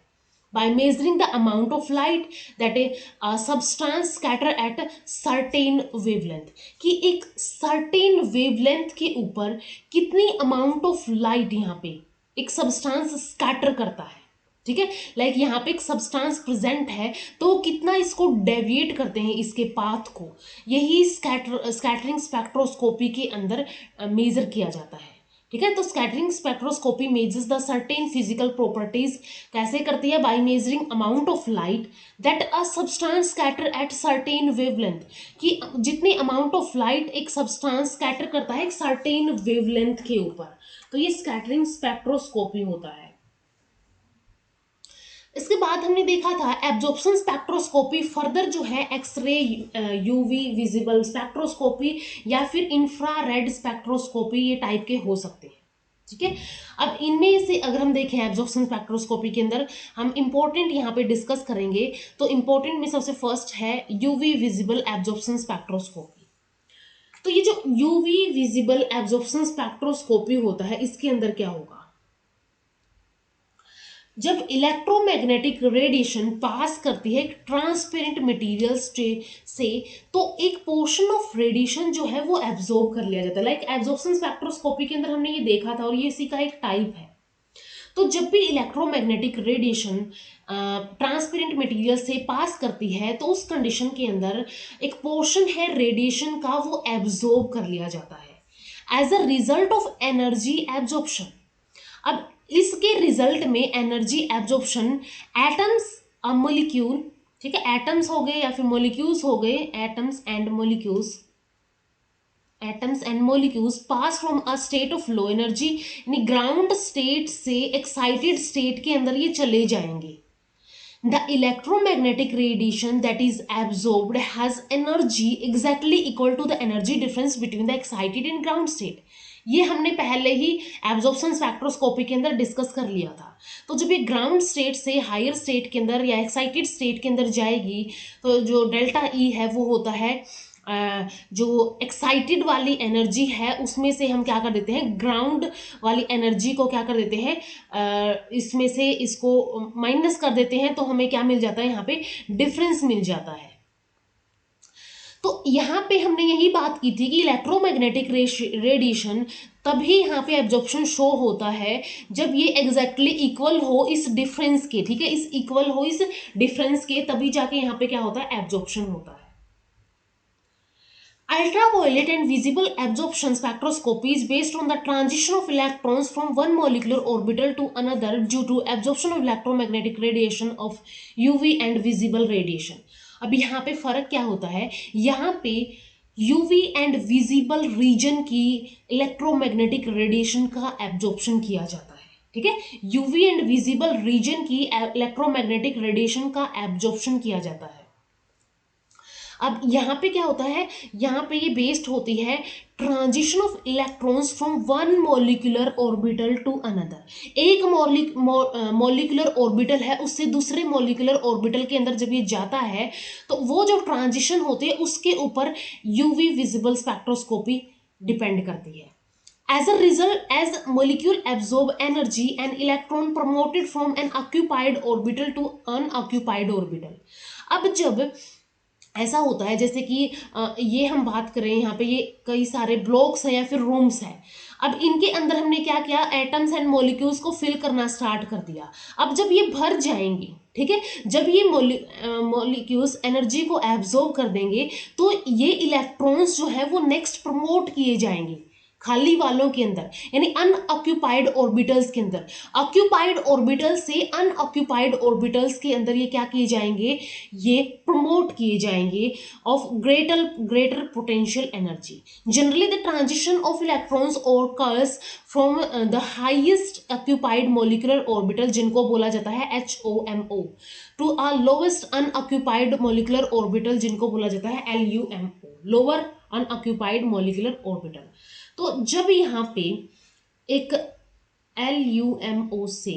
by measuring the amount of light that a substance scatter at certain wavelength, कि एक certain wavelength के ऊपर कितनी amount of light यहाँ पे एक substance scatter करता है। ठीक है, लाइक यहाँ पे एक सब्सटेंस प्रेजेंट है तो कितना इसको डेविएट करते हैं इसके पाथ को, यही स्कैटरिंग स्पेक्ट्रोस्कोपी के अंदर मेजर किया जाता है। ठीक है, तो scattering spectroscopy measures the certain physical properties, कैसे करती है, by measuring amount of light that a substance scatter at certain wavelength, कि जितनी अमाउंट ऑफ लाइट एक सब्सटेंस स्कैटर करता है एक सर्टेन वेवलेंथ के ऊपर, तो ये स्कैटरिंग स्पेक्ट्रोस्कोपी होता है। इसके बाद हमने देखा था एब्जॉर्प्शन स्पेक्ट्रोस्कोपी, फर्दर जो है एक्सरे, यूवी विजिबल स्पेक्ट्रोस्कोपी या फिर इंफ्रारेड स्पेक्ट्रोस्कोपी, ये टाइप के हो सकते हैं। ठीक है, अब इनमें से अगर हम देखें एब्जॉर्प्शन स्पेक्ट्रोस्कोपी के अंदर हम इंपॉर्टेंट यहाँ पे डिस्कस करेंगे, तो इंपॉर्टेंट में सबसे फर्स्ट है यूवी विजिबल एब्जॉर्प्शन स्पेक्ट्रोस्कोपी। तो ये जो यूवी विजिबल एब्जॉर्प्शन स्पेक्ट्रोस्कोपी होता है इसके अंदर क्या होगा, जब इलेक्ट्रोमैग्नेटिक रेडिएशन पास करती है ट्रांसपेरेंट मटेरियल से तो एक पोर्शन ऑफ रेडिएशन जो है वो एब्जॉर्ब कर लिया जाता है। लाइक एब्जॉर्प्शन स्पेक्ट्रोस्कोपी के अंदर हमने ये देखा था और ये इसी का एक टाइप है। तो जब भी इलेक्ट्रोमैग्नेटिक रेडिएशन ट्रांसपेरेंट मटेरियल से पास करती है तो उस कंडीशन के अंदर एक पोर्शन है रेडिएशन का वो एब्जॉर्ब कर लिया जाता है as a result of energy absorption. अब इसके रिजल्ट में एनर्जी एब्जॉर्प्शन एटम्स मॉलिक्यूल, ठीक है, एटम्स हो गए या फिर मॉलिक्यूल्स हो गए, atoms and molecules pass from a state of low energy, यानी ग्राउंड स्टेट से एक्साइटेड स्टेट के अंदर ये चले जाएंगे। The electromagnetic radiation that is absorbed has energy exactly equal to the energy difference between the excited and ground state. ये हमने पहले ही एब्जॉर्प्शन स्पेक्ट्रोस्कोपी के अंदर डिस्कस कर लिया था। तो जब ये ग्राउंड स्टेट से हायर स्टेट के अंदर या एक्साइटेड स्टेट के अंदर जाएगी तो जो डेल्टा ई है वो होता है जो एक्साइटेड वाली एनर्जी है उसमें से हम क्या कर देते हैं, ग्राउंड वाली एनर्जी को क्या कर देते हैं, इसमें से इसको माइनस कर देते हैं, तो हमें क्या मिल जाता है, यहाँ पे डिफरेंस मिल जाता है। तो यहाँ पे हमने यही बात की थी कि इलेक्ट्रोमैग्नेटिक रेडिएशन तभी यहाँ पे एब्जॉर्प्शन शो होता है जब ये एग्जैक्टली इक्वल हो इस डिफरेंस के, ठीक है, इस इक्वल हो इस डिफरेंस के, तभी जाके यहाँ पे क्या होता है, एब्जॉर्प्शन होता है। Ultraviolet and visible absorption spectroscopy is based on the transition of electrons from one molecular orbital to another due to absorption of electromagnetic radiation of UV and visible radiation. अब यहाँ पे फर्क क्या होता है, यहाँ पे यूवी एंड विजिबल रीजन की इलेक्ट्रोमैग्नेटिक रेडिएशन का एब्जॉर्प्शन किया जाता है, ठीक है। यूवी एंड विजिबल रीजन की इलेक्ट्रोमैग्नेटिक रेडिएशन का एब्जॉर्प्शन किया जाता है। अब यहाँ पे क्या होता है, यहाँ पे ये बेस्ड होती है transition of electrons from one molecular orbital to another. एक मॉलिक्यूलर ऑर्बिटल है, उससे दूसरे मॉलिक्यूलर ऑर्बिटल के अंदर जब ये जाता है तो वो जो ट्रांजिशन होती है उसके ऊपर यूवी विजिबल स्पेक्ट्रोस्कोपी डिपेंड करती है। As a result, as molecule absorb energy, an electron promoted from an occupied orbital to unoccupied orbital। अब जब ऐसा होता है, जैसे कि ये हम बात करें, यहाँ पे ये कई सारे ब्लॉक्स हैं या फिर रूम्स हैं। अब इनके अंदर हमने क्या किया, एटम्स एंड मॉलिक्यूल्स को फिल करना स्टार्ट कर दिया। अब जब ये भर जाएंगी, ठीक है, जब ये मॉलिक्यूल्स एनर्जी को एब्जॉर्ब कर देंगे तो ये इलेक्ट्रॉन्स जो है वो नेक्स्ट प्रमोट किए जाएंगे खाली वालों के अंदर, यानी अनऑक्यूपाइड ऑर्बिटल्स के अंदर। ऑक्यूपाइड ऑर्बिटल्स से अनऑक्यूपाइड ऑर्बिटल्स के अंदर ये क्या किए जाएंगे, ये प्रमोट किए जाएंगे of greater potential energy. Generally the transition of electrons occurs from the highest occupied molecular orbital, जिनको बोला जाता है HOMO, to a lowest unoccupied molecular orbital, जिनको बोला जाता है LUMO, lower unoccupied molecular orbital. तो जब यहाँ पे एक LUMO से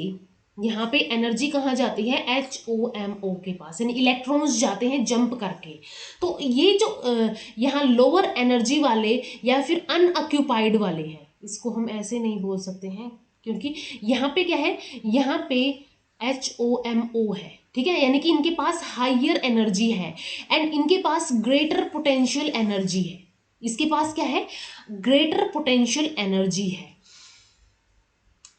यहाँ पे एनर्जी कहाँ जाती है, HOMO के पास, यानी इलेक्ट्रॉन्स जाते हैं जंप करके। तो ये जो यहाँ लोअर एनर्जी वाले या फिर अनऑक्यूपाइड वाले हैं, इसको हम ऐसे नहीं बोल सकते हैं क्योंकि यहाँ पे क्या है, यहाँ पे HOMO है, ठीक है, यानी कि इनके पास हायर एनर्जी है एंड इनके पास ग्रेटर पोटेंशियल एनर्जी है। इसके पास क्या है, ग्रेटर पोटेंशियल एनर्जी है।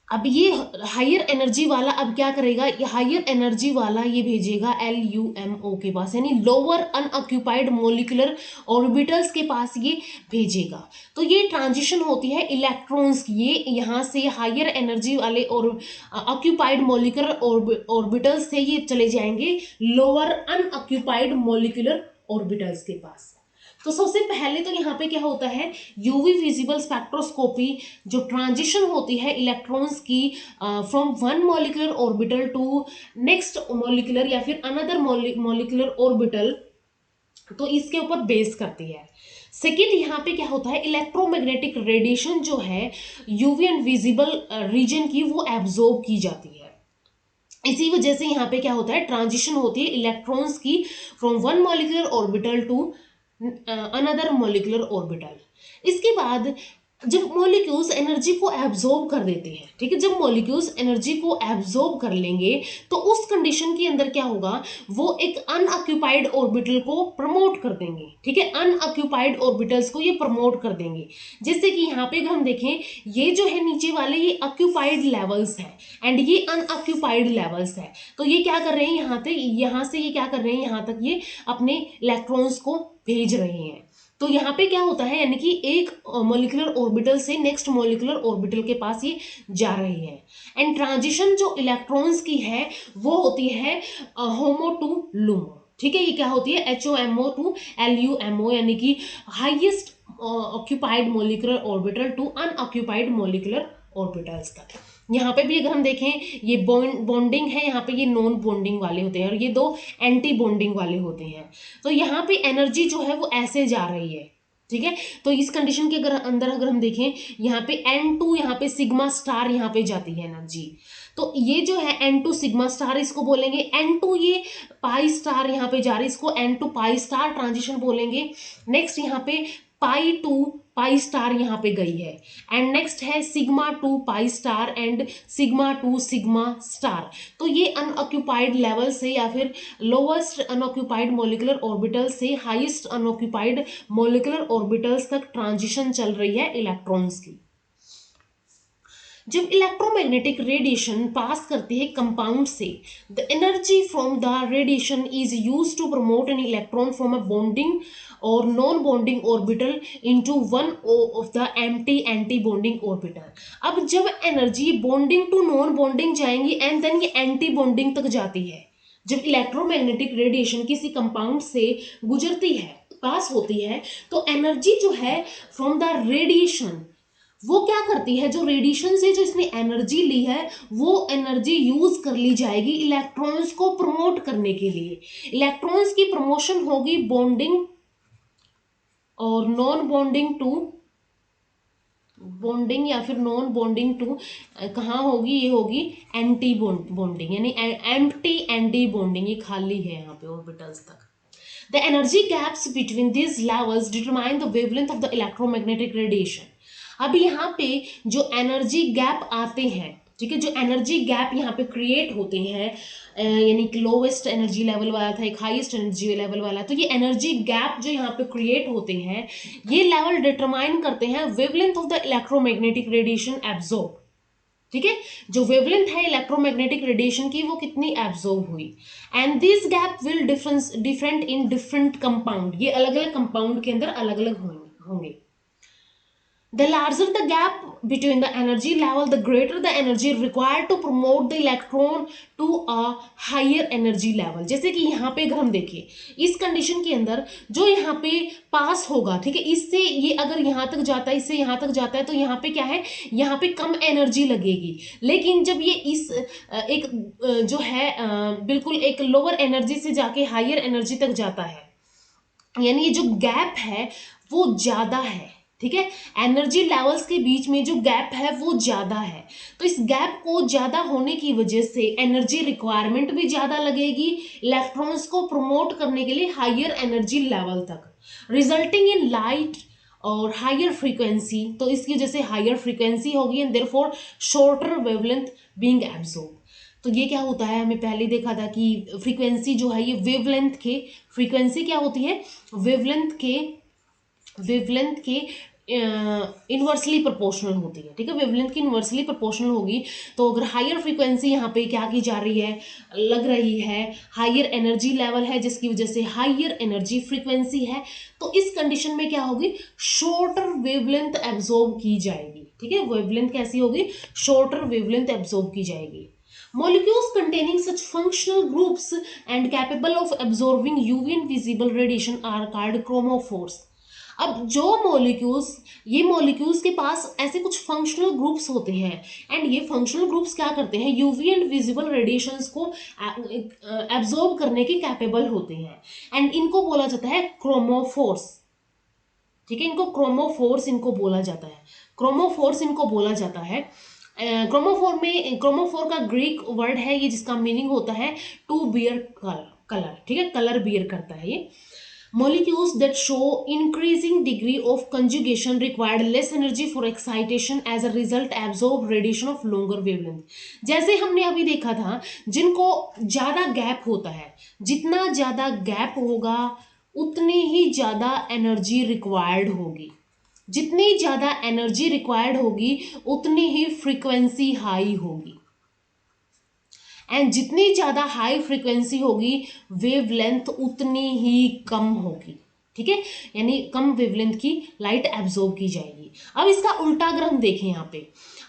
अब ये हायर एनर्जी वाला अब क्या करेगा, ये हायर एनर्जी वाला ये भेजेगा LUMO के पास, यानी लोअर अनऑक्यूपाइड मॉलिक्यूलर ऑर्बिटल्स के पास ये भेजेगा। तो ये ट्रांजिशन होती है इलेक्ट्रॉन्स की, ये यहाँ से हायर एनर्जी वाले और ऑक्यूपाइड मॉलिक्यूलर ऑर्बिटल्स से ये चले जाएंगे लोअर अनऑक्यूपाइड मॉलिक्यूलर ऑर्बिटल्स के पास। तो सबसे पहले तो यहाँ पे क्या होता है, यूवी विजिबल स्पेक्ट्रोस्कोपी, जो ट्रांजिशन होती है इलेक्ट्रॉन्स की from one molecular orbital to next molecular या फिर अनदर मॉलिक्यूलर ऑर्बिटल, तो इसके ऊपर बेस करती है। सेकेंड, यहाँ पे क्या होता है, इलेक्ट्रोमैग्नेटिक रेडिएशन जो है यूवी एंड विजिबल रीजन की, वो एब्जॉर्ब की जाती है। इसी वजह से यहाँ पे क्या होता है, ट्रांजिशन होती है इलेक्ट्रॉन्स की from one molecular orbital to another molecular orbital. इसके बाद जब मॉलिक्यूल्स एनर्जी को एब्जॉर्ब कर देते हैं, ठीक है, जब मॉलिक्यूल्स एनर्जी को एब्जॉर्ब कर लेंगे तो उस कंडीशन के अंदर क्या होगा, वो एक अनऑक्यूपाइड ऑर्बिटल को प्रमोट कर देंगे, ठीक है, अनऑक्यूपाइड ऑर्बिटल्स को ये प्रमोट कर देंगे। जैसे कि यहाँ पे अगर हम देखें, ये जो है नीचे वाले ये ऑक्यूपाइड लेवल्स है एंड ये अनऑक्यूपाइड लेवल्स है। तो ये क्या कर रहे हैं, यहाँ से ये क्या कर रहे हैं, यहाँ तक ये अपने इलेक्ट्रॉन्स को भेज रहे हैं। तो यहाँ पे क्या होता है, यानी कि एक मॉलिक्यूलर ऑर्बिटल से नेक्स्ट मॉलिक्यूलर ऑर्बिटल के पास ये जा रही है। एंड ट्रांजिशन जो इलेक्ट्रॉन्स की है वो होती है होमो टू लूमो, ठीक है, ये क्या होती है, HOMO टू LUMO, यानी कि highest occupied molecular orbital to unoccupied molecular orbitals तक। यहाँ पे भी अगर हम देखें, ये बॉन्डिंग है, यहाँ पे ये नॉन बॉन्डिंग वाले होते हैं और ये दो एंटी बॉन्डिंग वाले होते हैं। तो यहाँ पे एनर्जी जो है वो ऐसे जा रही है, ठीक है। तो इस कंडीशन के अंदर अगर हम देखें, यहाँ पे N2, यहाँ पे सिग्मा स्टार यहाँ पे जाती है एनर्जी। तो ये जो है N2 सिग्मा स्टार इसको बोलेंगे, N2 ये पाई स्टार यहाँ पे जा रही है, इसको N2 पाई स्टार ट्रांजिशन बोलेंगे। नेक्स्ट यहाँ पे पाई टू पाई स्टार यहाँ पे गई है एंड नेक्स्ट है sigma two pi star and sigma two sigma star. तो ये अनऑक्यूपाइड लेवल से या फिर लोवेस्ट अनऑक्यूपाइड मॉलिक्यूलर ऑर्बिटल से हाईएस्ट अनऑक्यूपाइड मॉलिक्यूलर ऑर्बिटल्स तक ट्रांजिशन चल रही है इलेक्ट्रॉन्स की। जब इलेक्ट्रोमैग्नेटिक रेडिएशन पास करती है कंपाउंड से, the energy from the radiation is use to promote an electron from a bonding और non bonding orbital into one of the empty anti bonding orbital. अब जब energy bonding to non bonding जाएंगी and then ये anti bonding तक जाती है। जब electromagnetic radiation किसी कंपाउंड से गुजरती है, पास होती है, तो एनर्जी जो है फ्रॉम द रेडिएशन वो क्या करती है, जो रेडिएशन से जो इसने एनर्जी ली है वो एनर्जी यूज कर ली जाएगी इलेक्ट्रॉन्स को प्रमोट करने के लिए। इलेक्ट्रॉन्स की प्रमोशन होगी बॉन्डिंग और नॉन बॉन्डिंग टू बॉन्डिंग या फिर नॉन बॉन्डिंग टू कहाँ होगी, ये होगी एंटी बॉन्डिंग, यानी एम्प्टी एंटी बॉन्डिंग, ये खाली है यहाँ पे ऑर्बिटल्स तक। The energy gaps between these levels determine the wavelength of the electromagnetic radiation. अब यहाँ पे जो एनर्जी गैप आते हैं, ठीक है, जो एनर्जी गैप यहाँ पे क्रिएट होते हैं, यानी कि लोवेस्ट एनर्जी लेवल वाला था, एक हाईएस्ट एनर्जी लेवल वाला, तो ये एनर्जी गैप जो यहाँ पे क्रिएट होते हैं, ये लेवल डिटरमाइन करते हैं wavelength of the electromagnetic radiation absorb. ठीक है, जो वेवलेंथ है इलेक्ट्रोमैग्नेटिक रेडिएशन की वो कितनी एब्जॉर्ब हुई, and this gap will different in different compound, ये अलग अलग कंपाउंड के अंदर अलग अलग होंगे। The larger the gap between the energy level, the greater the energy required to promote the electron to a higher energy level। जैसे कि यहाँ पे अगर हम देखें इस कंडीशन के अंदर जो यहाँ पे पास होगा, ठीक है, इससे ये अगर यहाँ तक जाता है, इससे यहाँ तक जाता है, तो यहाँ पे क्या है, यहाँ पे कम एनर्जी लगेगी। लेकिन जब ये इस एक जो है बिल्कुल एक लोअर एनर्जी से जाके हायर एनर्जी तक जाता है, यानी ये जो गैप है वो ज़्यादा है। ठीक है, एनर्जी लेवल्स के बीच में जो गैप है वो ज़्यादा है, तो इस गैप को ज़्यादा होने की वजह से एनर्जी रिक्वायरमेंट भी ज़्यादा लगेगी इलेक्ट्रॉन्स को प्रमोट करने के लिए हायर एनर्जी लेवल तक, रिजल्टिंग इन लाइट और हायर फ्रीक्वेंसी। तो इसकी वजह से हायर फ्रीक्वेंसी होगी and therefore shorter wavelength being absorb. तो ये क्या होता है, हमें पहले देखा था कि फ्रीक्वेंसी जो है ये वेवलेंथ के, फ्रीक्वेंसी क्या होती है, वेवलेंथ के इन्वर्सली प्रोपोर्शनल होती है। ठीक है, वेवलेंथ की इन्वर्सली प्रोपोर्शनल होगी, तो अगर हायर फ्रीक्वेंसी यहाँ पे क्या की जा रही है, लग रही है, हायर एनर्जी लेवल है जिसकी वजह से हायर एनर्जी फ्रीक्वेंसी है, तो इस कंडीशन में क्या होगी, शॉर्टर वेवलेंथ एब्जॉर्ब की जाएगी। ठीक है, वेवलेंथ कैसी होगी, शॉर्टर वेवलेंथ एब्जॉर्ब की जाएगी। Molecules containing such functional groups and capable of absorbing UV and visible radiation are called chromophores। अब जो मॉलिक्यूल्स, ये मॉलिक्यूल्स के पास ऐसे कुछ फंक्शनल ग्रुप्स होते हैं एंड ये फंक्शनल ग्रुप्स क्या करते हैं, यूवी एंड विजिबल रेडिएशंस को एब्जॉर्ब करने के कैपेबल होते हैं एंड इनको बोला जाता है क्रोमोफोर्स। ठीक है, इनको क्रोमोफोर्स इनको बोला जाता है, क्रोमोफोर्स इनको बोला जाता है। क्रोमोफोर का ग्रीक वर्ड है ये, जिसका मीनिंग होता है टू बियर कलर। ठीक है, कलर बियर करता है ये। Molecules that show increasing degree of conjugation required less energy for excitation, as a result absorb radiation of longer wavelength। जैसे हमने अभी देखा था, जिनको ज़्यादा गैप होता है, जितना ज़्यादा गैप होगा उतनी ही ज़्यादा एनर्जी रिक्वायर्ड होगी, जितनी ज़्यादा एनर्जी रिक्वायर्ड होगी उतनी ही फ्रीक्वेंसी हाई होगी, एंड जितनी ज़्यादा हाई फ्रीक्वेंसी होगी वेवलेंथ उतनी ही कम होगी। ठीक है, यानी कम वेवलेंथ की लाइट एब्जॉर्ब की जाएगी। अब इसका उल्टा अगर हम देखें यहाँ पे,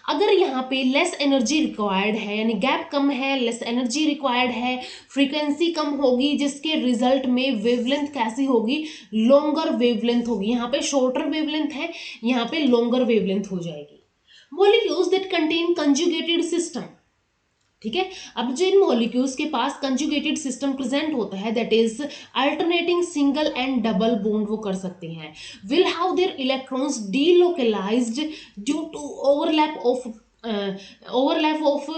अगर यहाँ पे लेस एनर्जी रिक्वायर्ड है, यानी गैप कम है, लेस एनर्जी रिक्वायर्ड है, फ्रीक्वेंसी कम होगी, जिसके रिजल्ट में वेवलेंथ कैसी होगी, लॉन्गर वेवलेंथ होगी। यहाँ पे शॉर्टर वेवलेंथ है, यहाँ पे लॉन्गर वेवलेंथ हो जाएगी। Molecules that contain conjugated system, ठीक है, अब जिन मॉलिक्यूल्स के पास कंजुगेटेड सिस्टम प्रेजेंट होता है, that is alternating single and double bond वो कर सकते हैं, will have their electrons delocalized due to overlap of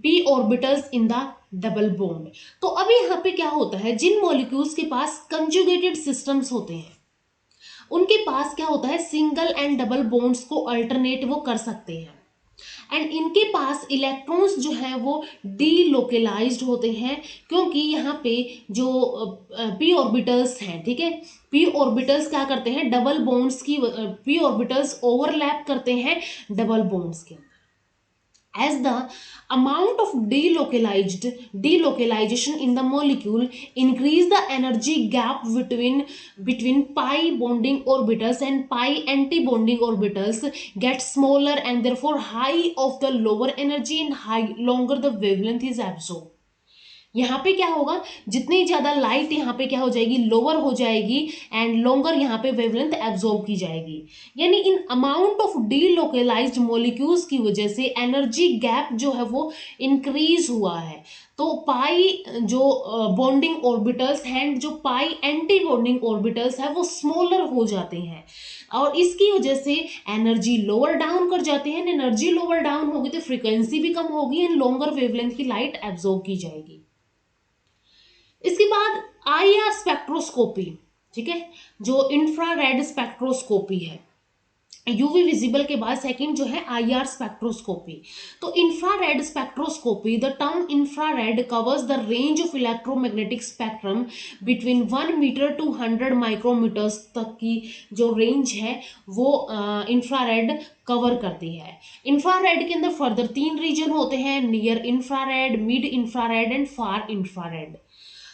p orbitals in the double bond. तो अब यहाँ पे क्या होता है, जिन मॉलिक्यूल्स के पास कंजुगेटेड सिस्टम्स होते हैं उनके पास क्या होता है, सिंगल एंड डबल बॉन्ड्स को अल्टरनेट वो कर सकते हैं, एंड इनके पास इलेक्ट्रॉन्स जो है वो डीलोकलाइज्ड होते हैं, क्योंकि यहाँ पे जो p ऑर्बिटल्स हैं, ठीक है, p ऑर्बिटल्स क्या करते हैं, डबल बॉन्ड्स की p ऑर्बिटल्स ओवरलैप करते हैं डबल बॉन्ड्स के अंदर। as the amount of delocalization in the molecule increase, the energy gap between pi bonding orbitals and pi anti-bonding orbitals gets smaller, and therefore high of the lower energy and high longer the wavelength is absorbed. यहाँ पे क्या होगा, जितनी ज्यादा light यहाँ पे क्या हो जाएगी, लोअर हो जाएगी, एंड लॉन्गर यहाँ पे वेवलेंथ एब्जॉर्ब की जाएगी। यानी in amount of delocalised molecules की वजह से एनर्जी गैप जो है वो इंक्रीज हुआ है। तो पाई जो बॉन्डिंग ऑर्बिटल्स हैं, जो पाई एंटी बॉन्डिंग ऑर्बिटल्स है वो स्मॉलर हो जाते हैं, और इसकी वजह से एनर्जी लोअर डाउन कर जाते हैं। एनर्जी लोअर डाउन होगी तो फ्रीक्वेंसी भी कम होगी एंड लॉन्गर वेवलेंथ की लाइट एब्जॉर्ब की जाएगी। इसके बाद आईआर स्पेक्ट्रोस्कोपी, ठीक है, जो इंफ्रारेड स्पेक्ट्रोस्कोपी है। यूवी विजिबल के बाद सेकंड जो है आईआर स्पेक्ट्रोस्कोपी। तो infrared spectroscopy, the term infrared covers the range of electromagnetic spectrum between 1 metre to 100 micrometres तक की जो रेंज है वो इंफ्रारेड कवर करती है। इंफ्रारेड के अंदर फर्दर 3 रीजन होते हैं, near infrared, mid infrared and far infrared.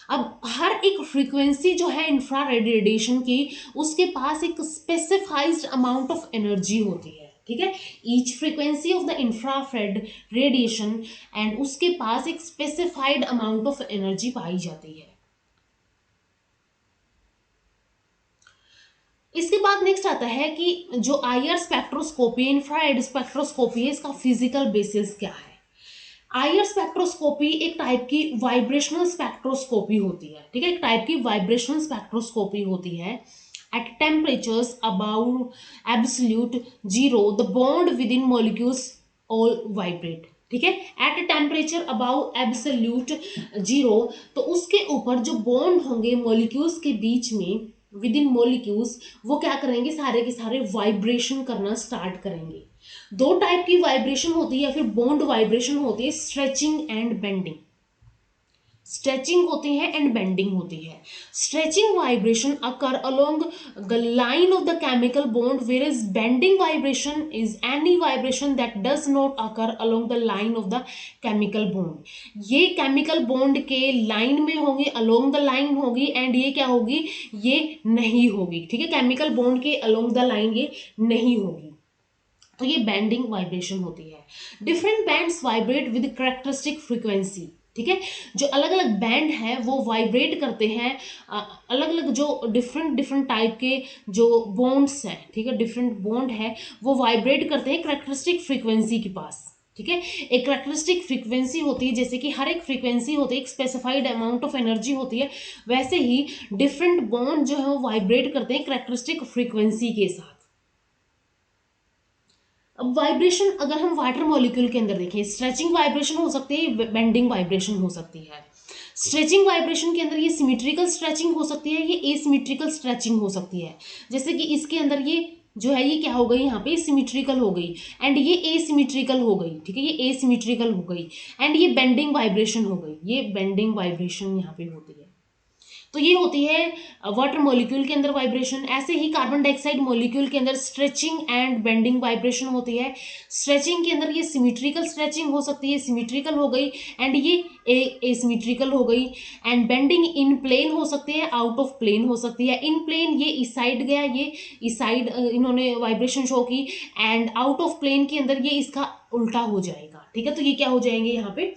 अब हर एक फ्रीक्वेंसी जो है इंफ्रारेड रेडिएशन की, उसके पास एक स्पेसिफाइज्ड अमाउंट ऑफ एनर्जी होती है, ठीक है। Each frequency of the infrared radiation and उसके पास एक स्पेसिफाइड अमाउंट ऑफ एनर्जी पाई जाती है। इसके बाद नेक्स्ट आता है कि जो आईआर स्पेक्ट्रोस्कोपी, इंफ्रारेड स्पेक्ट्रोस्कोपी है, इसका फिजिकल बेसिस क्या है। आईआर स्पेक्ट्रोस्कोपी एक टाइप की वाइब्रेशनल स्पेक्ट्रोस्कोपी होती है, ठीक है, एक टाइप की वाइब्रेशनल स्पेक्ट्रोस्कोपी होती है। At temperatures about absolute zero the bond within molecules all vibrate, ठीक है। At temperature about absolute zero, तो उसके ऊपर जो बॉन्ड होंगे मॉलिक्यूल्स के बीच में, विद इन मॉलिक्यूल्स, वो क्या करेंगे, सारे के सारे वाइब्रेशन करना स्टार्ट करेंगे। 2 टाइप की वाइब्रेशन होती है या फिर बॉन्ड वाइब्रेशन होती है, स्ट्रेचिंग एंड बेंडिंग। स्ट्रेचिंग होती है एंड बेंडिंग होती है। Stretching vibration occur along the line of the chemical bond, whereas bending vibration is any vibration that does not occur along the line of the chemical bond। ये chemical bond के line में होगी, along the line होगी, and ये क्या होगी, ये नहीं होगी, ठीक है। केमिकल बॉन्ड के अलोंग द लाइन ये नहीं होगी, तो ये बैंडिंग वाइब्रेशन होती है। Different bands vibrate with characteristic frequency, ठीक है। जो अलग अलग बैंड है वो वाइब्रेट करते हैं, अलग अलग जो डिफरेंट टाइप के जो बॉन्ड्स हैं, ठीक है, डिफरेंट बॉन्ड है वो वाइब्रेट करते हैं कैरेक्टरिस्टिक फ्रीक्वेंसी के पास, ठीक है। एक कैरेक्टरिस्टिक फ्रीक्वेंसी होती है, जैसे कि हर एक फ्रीक्वेंसी होती है, एक स्पेसिफाइड अमाउंट ऑफ एनर्जी होती है, वैसे ही डिफरेंट बॉन्ड जो है वो वाइब्रेट करते हैं कैरेक्टरिस्टिक फ्रीक्वेंसी के साथ। अब वाइब्रेशन अगर हम वाटर मॉलिक्यूल के अंदर देखें, स्ट्रेचिंग वाइब्रेशन हो सकती है, बेंडिंग वाइब्रेशन हो सकती है। स्ट्रेचिंग वाइब्रेशन के अंदर ये सिमेट्रिकल स्ट्रेचिंग हो सकती है, ये एसिमेट्रिकल स्ट्रेचिंग हो सकती है। जैसे कि इसके अंदर ये जो है ये क्या हो गई, यहाँ पे सिमेट्रिकल हो गई एंड ये एसिमेट्रिकल हो गई, ठीक है, ये एसिमेट्रिकल हो गई एंड ये बेंडिंग वाइब्रेशन हो गई, ये बेंडिंग वाइब्रेशन यहाँ पे होती है। तो ये होती है वाटर मॉलिक्यूल के अंदर वाइब्रेशन। ऐसे ही कार्बन डाइऑक्साइड मॉलिक्यूल के अंदर स्ट्रेचिंग एंड बेंडिंग वाइब्रेशन होती है। स्ट्रेचिंग के अंदर ये सिमेट्रिकल स्ट्रेचिंग हो सकती है, सिमेट्रिकल हो गई, एंड ये एसिमेट्रिकल हो गई। एंड बेंडिंग इन प्लेन हो सकती है, आउट ऑफ प्लेन हो सकती है। इन प्लेन ये इस साइड गया, ये इस साइड इन्होंने वाइब्रेशन शो की, एंड आउट ऑफ प्लेन के अंदर ये इसका उल्टा हो जाएगा, ठीक है। तो ये क्या हो जाएंगे यहाँ पे,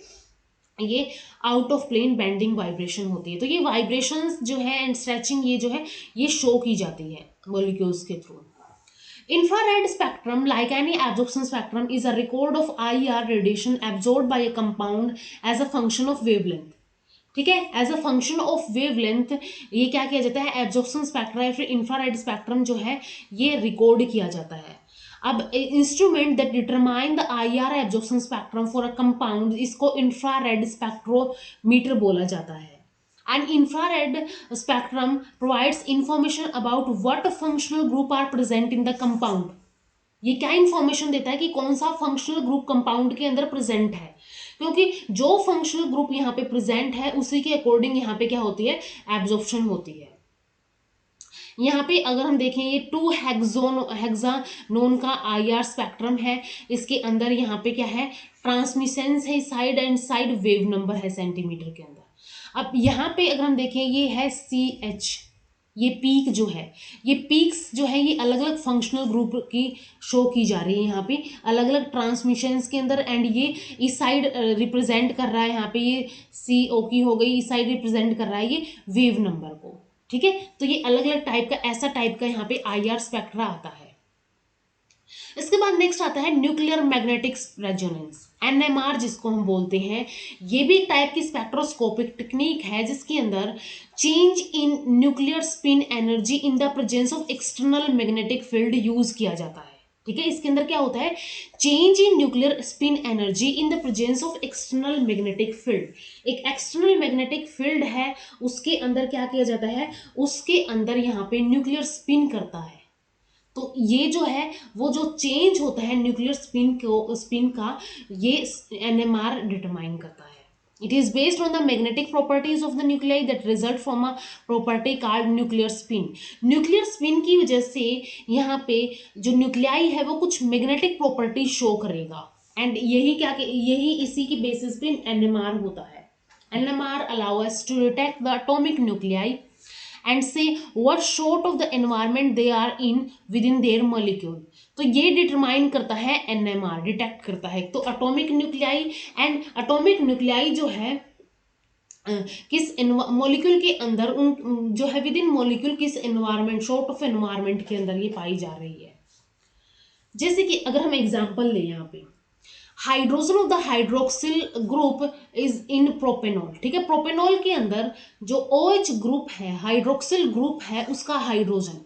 ये out of plane bending vibration होती है। तो ये वाइब्रेशंस जो है एंड स्ट्रेचिंग ये जो है ये शो की जाती है मॉलिक्यूल्स के थ्रू। Infrared spectrum, like any absorption spectrum, is a record of IR radiation absorbed by a compound as a function of wavelength, ठीक है, as a function of wavelength. ये क्या किया जाता है, एब्जॉर्प्शन स्पेक्ट्रा या फिर इंफ्रारेड स्पेक्ट्रम जो है ये रिकॉर्ड किया जाता है। अब instrument that determine the IR absorption spectrum for a compound, इसको इंफ्रारेड स्पेक्ट्रोमीटर बोला जाता है। An infrared spectrum provides information about what functional group are present in the compound। ये क्या इंफॉर्मेशन देता है कि कौन सा फंक्शनल ग्रुप कंपाउंड के अंदर प्रेजेंट है, क्योंकि जो फंक्शनल ग्रुप यहाँ पे प्रेजेंट है उसी के अकॉर्डिंग यहाँ पे क्या होती है, एब्जॉर्प्शन होती है। यहाँ पे अगर हम देखें ये 2 हेक्सानोन का आईआर स्पेक्ट्रम है, इसके अंदर यहाँ पे क्या है ट्रांसमिशंस है side and side wave number है सेंटीमीटर के अंदर। अब यहाँ पे अगर हम देखें ये है CH, ये पीक जो है, ये पीक्स जो है ये अलग अलग फंक्शनल ग्रुप की शो की जा रही है यहाँ पे अलग अलग ट्रांसमिशंस के अंदर। एंड ये इस साइड रिप्रेजेंट कर रहा है, यहाँ पे ये CO की हो गई, इस साइड रिप्रेजेंट कर रहा है ये वेव नंबर को। ठीक है, तो ये अलग अलग टाइप का, ऐसा टाइप का यहाँ पे IR स्पेक्ट्रा आता है। इसके बाद नेक्स्ट आता है न्यूक्लियर मैग्नेटिक रेजोनेंस, NMR जिसको हम बोलते हैं। ये भी एक टाइप की स्पेक्ट्रोस्कोपिक टेक्निक है जिसके अंदर change in nuclear spin energy in the presence of external magnetic field use किया जाता है। ठीक है, इसके अंदर क्या होता है, change in nuclear spin energy in the presence of external magnetic field. एक एक्सटर्नल मैग्नेटिक फील्ड है, उसके अंदर क्या किया जाता है, उसके अंदर यहाँ पे न्यूक्लियर स्पिन करता है। तो ये जो है वो जो चेंज होता है न्यूक्लियर स्पिन का, ये NMR डिटरमाइन करता है। It is based on the magnetic properties of the nuclei that result from a property called nuclear spin. Nuclear spin की वजह से यहाँ पे जो न्यूक्लियाई है वो कुछ मैग्नेटिक प्रॉपर्टी शो करेगा, एंड यही इसी की बेसिस पे NMR होता है। NMR allow us to detect the atomic nuclei and say what sort of the environment they are in within their molecule। तो ये डिटरमाइन करता है NMR, डिटेक्ट करता है तो atomic nuclei. And atomic nuclei जो है किस मॉलिक्यूल के अंदर, उन जो है विद इन मॉलिक्यूल किस एनवायरमेंट, सॉर्ट ऑफ एनवायरमेंट के अंदर ये पाई जा रही है। जैसे कि अगर हम एग्जांपल लें यहाँ पे, hydrogen of the hydroxyl group is in propanol. ठीक है, प्रोपेनॉल के अंदर जो OH ग्रुप है, हाइड्रोक्सिल ग्रुप है, उसका हाइड्रोजन।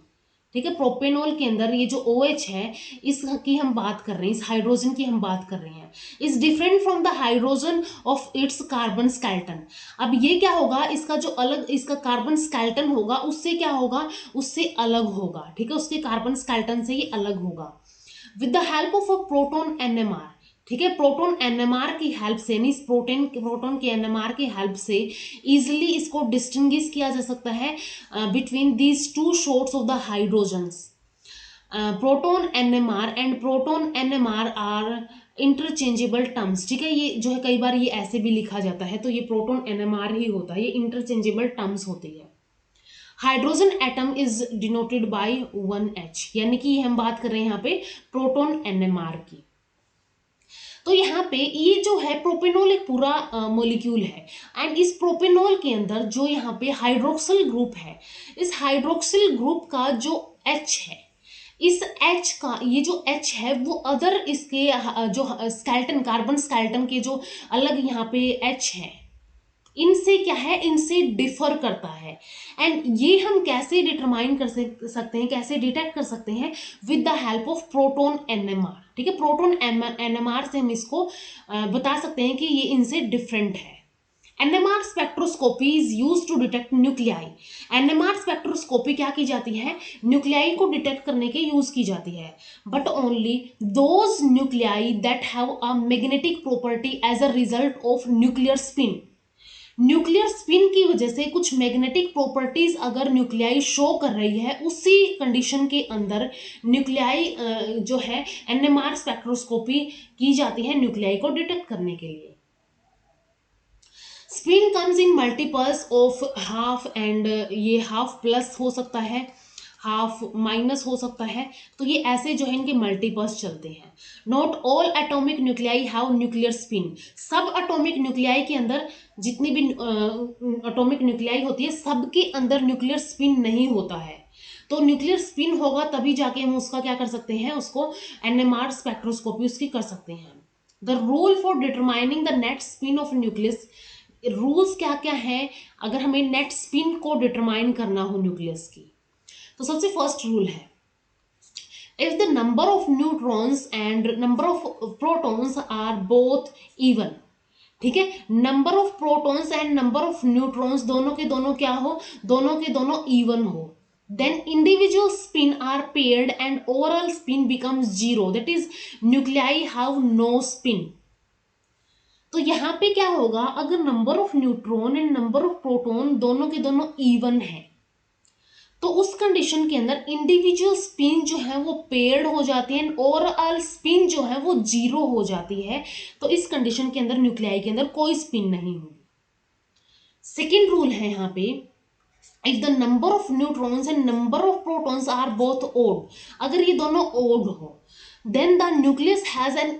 ठीक है, प्रोपेनॉल के अंदर ये जो OH है इसकी हम बात कर रहे हैं, इस हाइड्रोजन की हम बात कर रहे हैं, is different from the hydrogen of its carbon skeleton. अब ये क्या होगा, इसका जो अलग इसका कार्बन स्केलेटन होगा उससे क्या होगा, उससे अलग होगा। ठीक है, उसके कार्बन स्केलेटन से ये अलग होगा with the help of a proton NMR। ठीक है, प्रोटॉन NMR की हेल्प से, यानी प्रोटॉन के NMR की हेल्प से इजिली इसको डिस्टिंग्विश किया जा सकता है between these two shorts of the hydrogens. Proton NMR and proton NMR are interchangeable terms. ठीक है, ये जो है कई बार ये ऐसे भी लिखा जाता है, तो ये प्रोटॉन NMR ही होता है, ये इंटरचेंजेबल टर्म्स होती है। Hydrogen atom is denoted by 1H, यानी कि हम बात कर रहे हैं यहाँ पे प्रोटॉन NMR की। तो यहाँ पे ये जो है प्रोपेनॉल एक पूरा मॉलिक्यूल है, एंड इस प्रोपेनॉल के अंदर जो यहाँ पे हाइड्रोक्सिल ग्रुप है, इस हाइड्रोक्सिल ग्रुप का जो H है, इस H का ये जो H है वो अदर इसके जो स्केलेटन, कार्बन स्केलेटन के जो अलग यहाँ पे H है, इनसे क्या है, इनसे डिफर करता है। एंड ये हम कैसे डिटरमाइन कर सकते हैं, कैसे डिटेक्ट कर सकते हैं, with the help of proton NMR। ठीक है, प्रोटॉन NMR से हम इसको बता सकते हैं कि ये इनसे डिफरेंट है। NMR spectroscopy is use to detect nuclei. NMR spectroscopy क्या की जाती है, न्यूक्लियाई को डिटेक्ट करने के यूज की जाती है, but only those nuclei that have a magnetic property as a result of nuclear spin. Nuclear spin की वजह से कुछ मैग्नेटिक प्रॉपर्टीज अगर न्यूक्लियाई शो कर रही है, उसी कंडीशन के अंदर न्यूक्लियाई जो है NMR स्पेक्ट्रोस्कोपी की जाती है न्यूक्लियाई को डिटेक्ट करने के लिए। Spin comes in multiples of half, and ये हाफ प्लस हो सकता है, हाफ माइनस हो सकता है, तो ये ऐसे जो है इनके मल्टीपल्स चलते हैं। Not all atomic nuclei have nuclear spin. सब एटॉमिक न्यूक्लियाई के अंदर, जितनी भी एटॉमिक न्यूक्लियाई होती है, सबके अंदर न्यूक्लियर स्पिन नहीं होता है। तो न्यूक्लियर स्पिन होगा तभी जाके हम उसका क्या कर सकते हैं, उसको NMR स्पेक्ट्रोस्कोपी उसकी कर सकते हैं। The rule for determining the net spin off nucleus, rules क्या क्या हैं अगर हमें नेट स्पिन को डिटरमाइन करना हो न्यूक्लियस की। तो सबसे फर्स्ट रूल है, if the number of neutrons and number of protons are both even. ठीक है, number of protons and number of neutrons दोनों के दोनों क्या हो, दोनों के दोनों इवन हो, then individual spin are paired and overall spin becomes zero, that is nuclei have no spin। तो यहाँ पे क्या होगा, अगर number of neutron and number of proton दोनों के दोनों इवन है तो उस कंडीशन के अंदर इंडिविजुअल स्पिन जो है वो पेयर्ड हो जाती है, ओवरऑल स्पिन जो है वो जीरो हो जाती है। तो इस कंडीशन के अंदर न्यूक्लियाई के अंदर कोई स्पिन नहीं होगी। सेकेंड रूल है यहाँ पे, if the number of neutrons and number of protons are both odd, अगर ये दोनों ओड हो, then the nucleus has an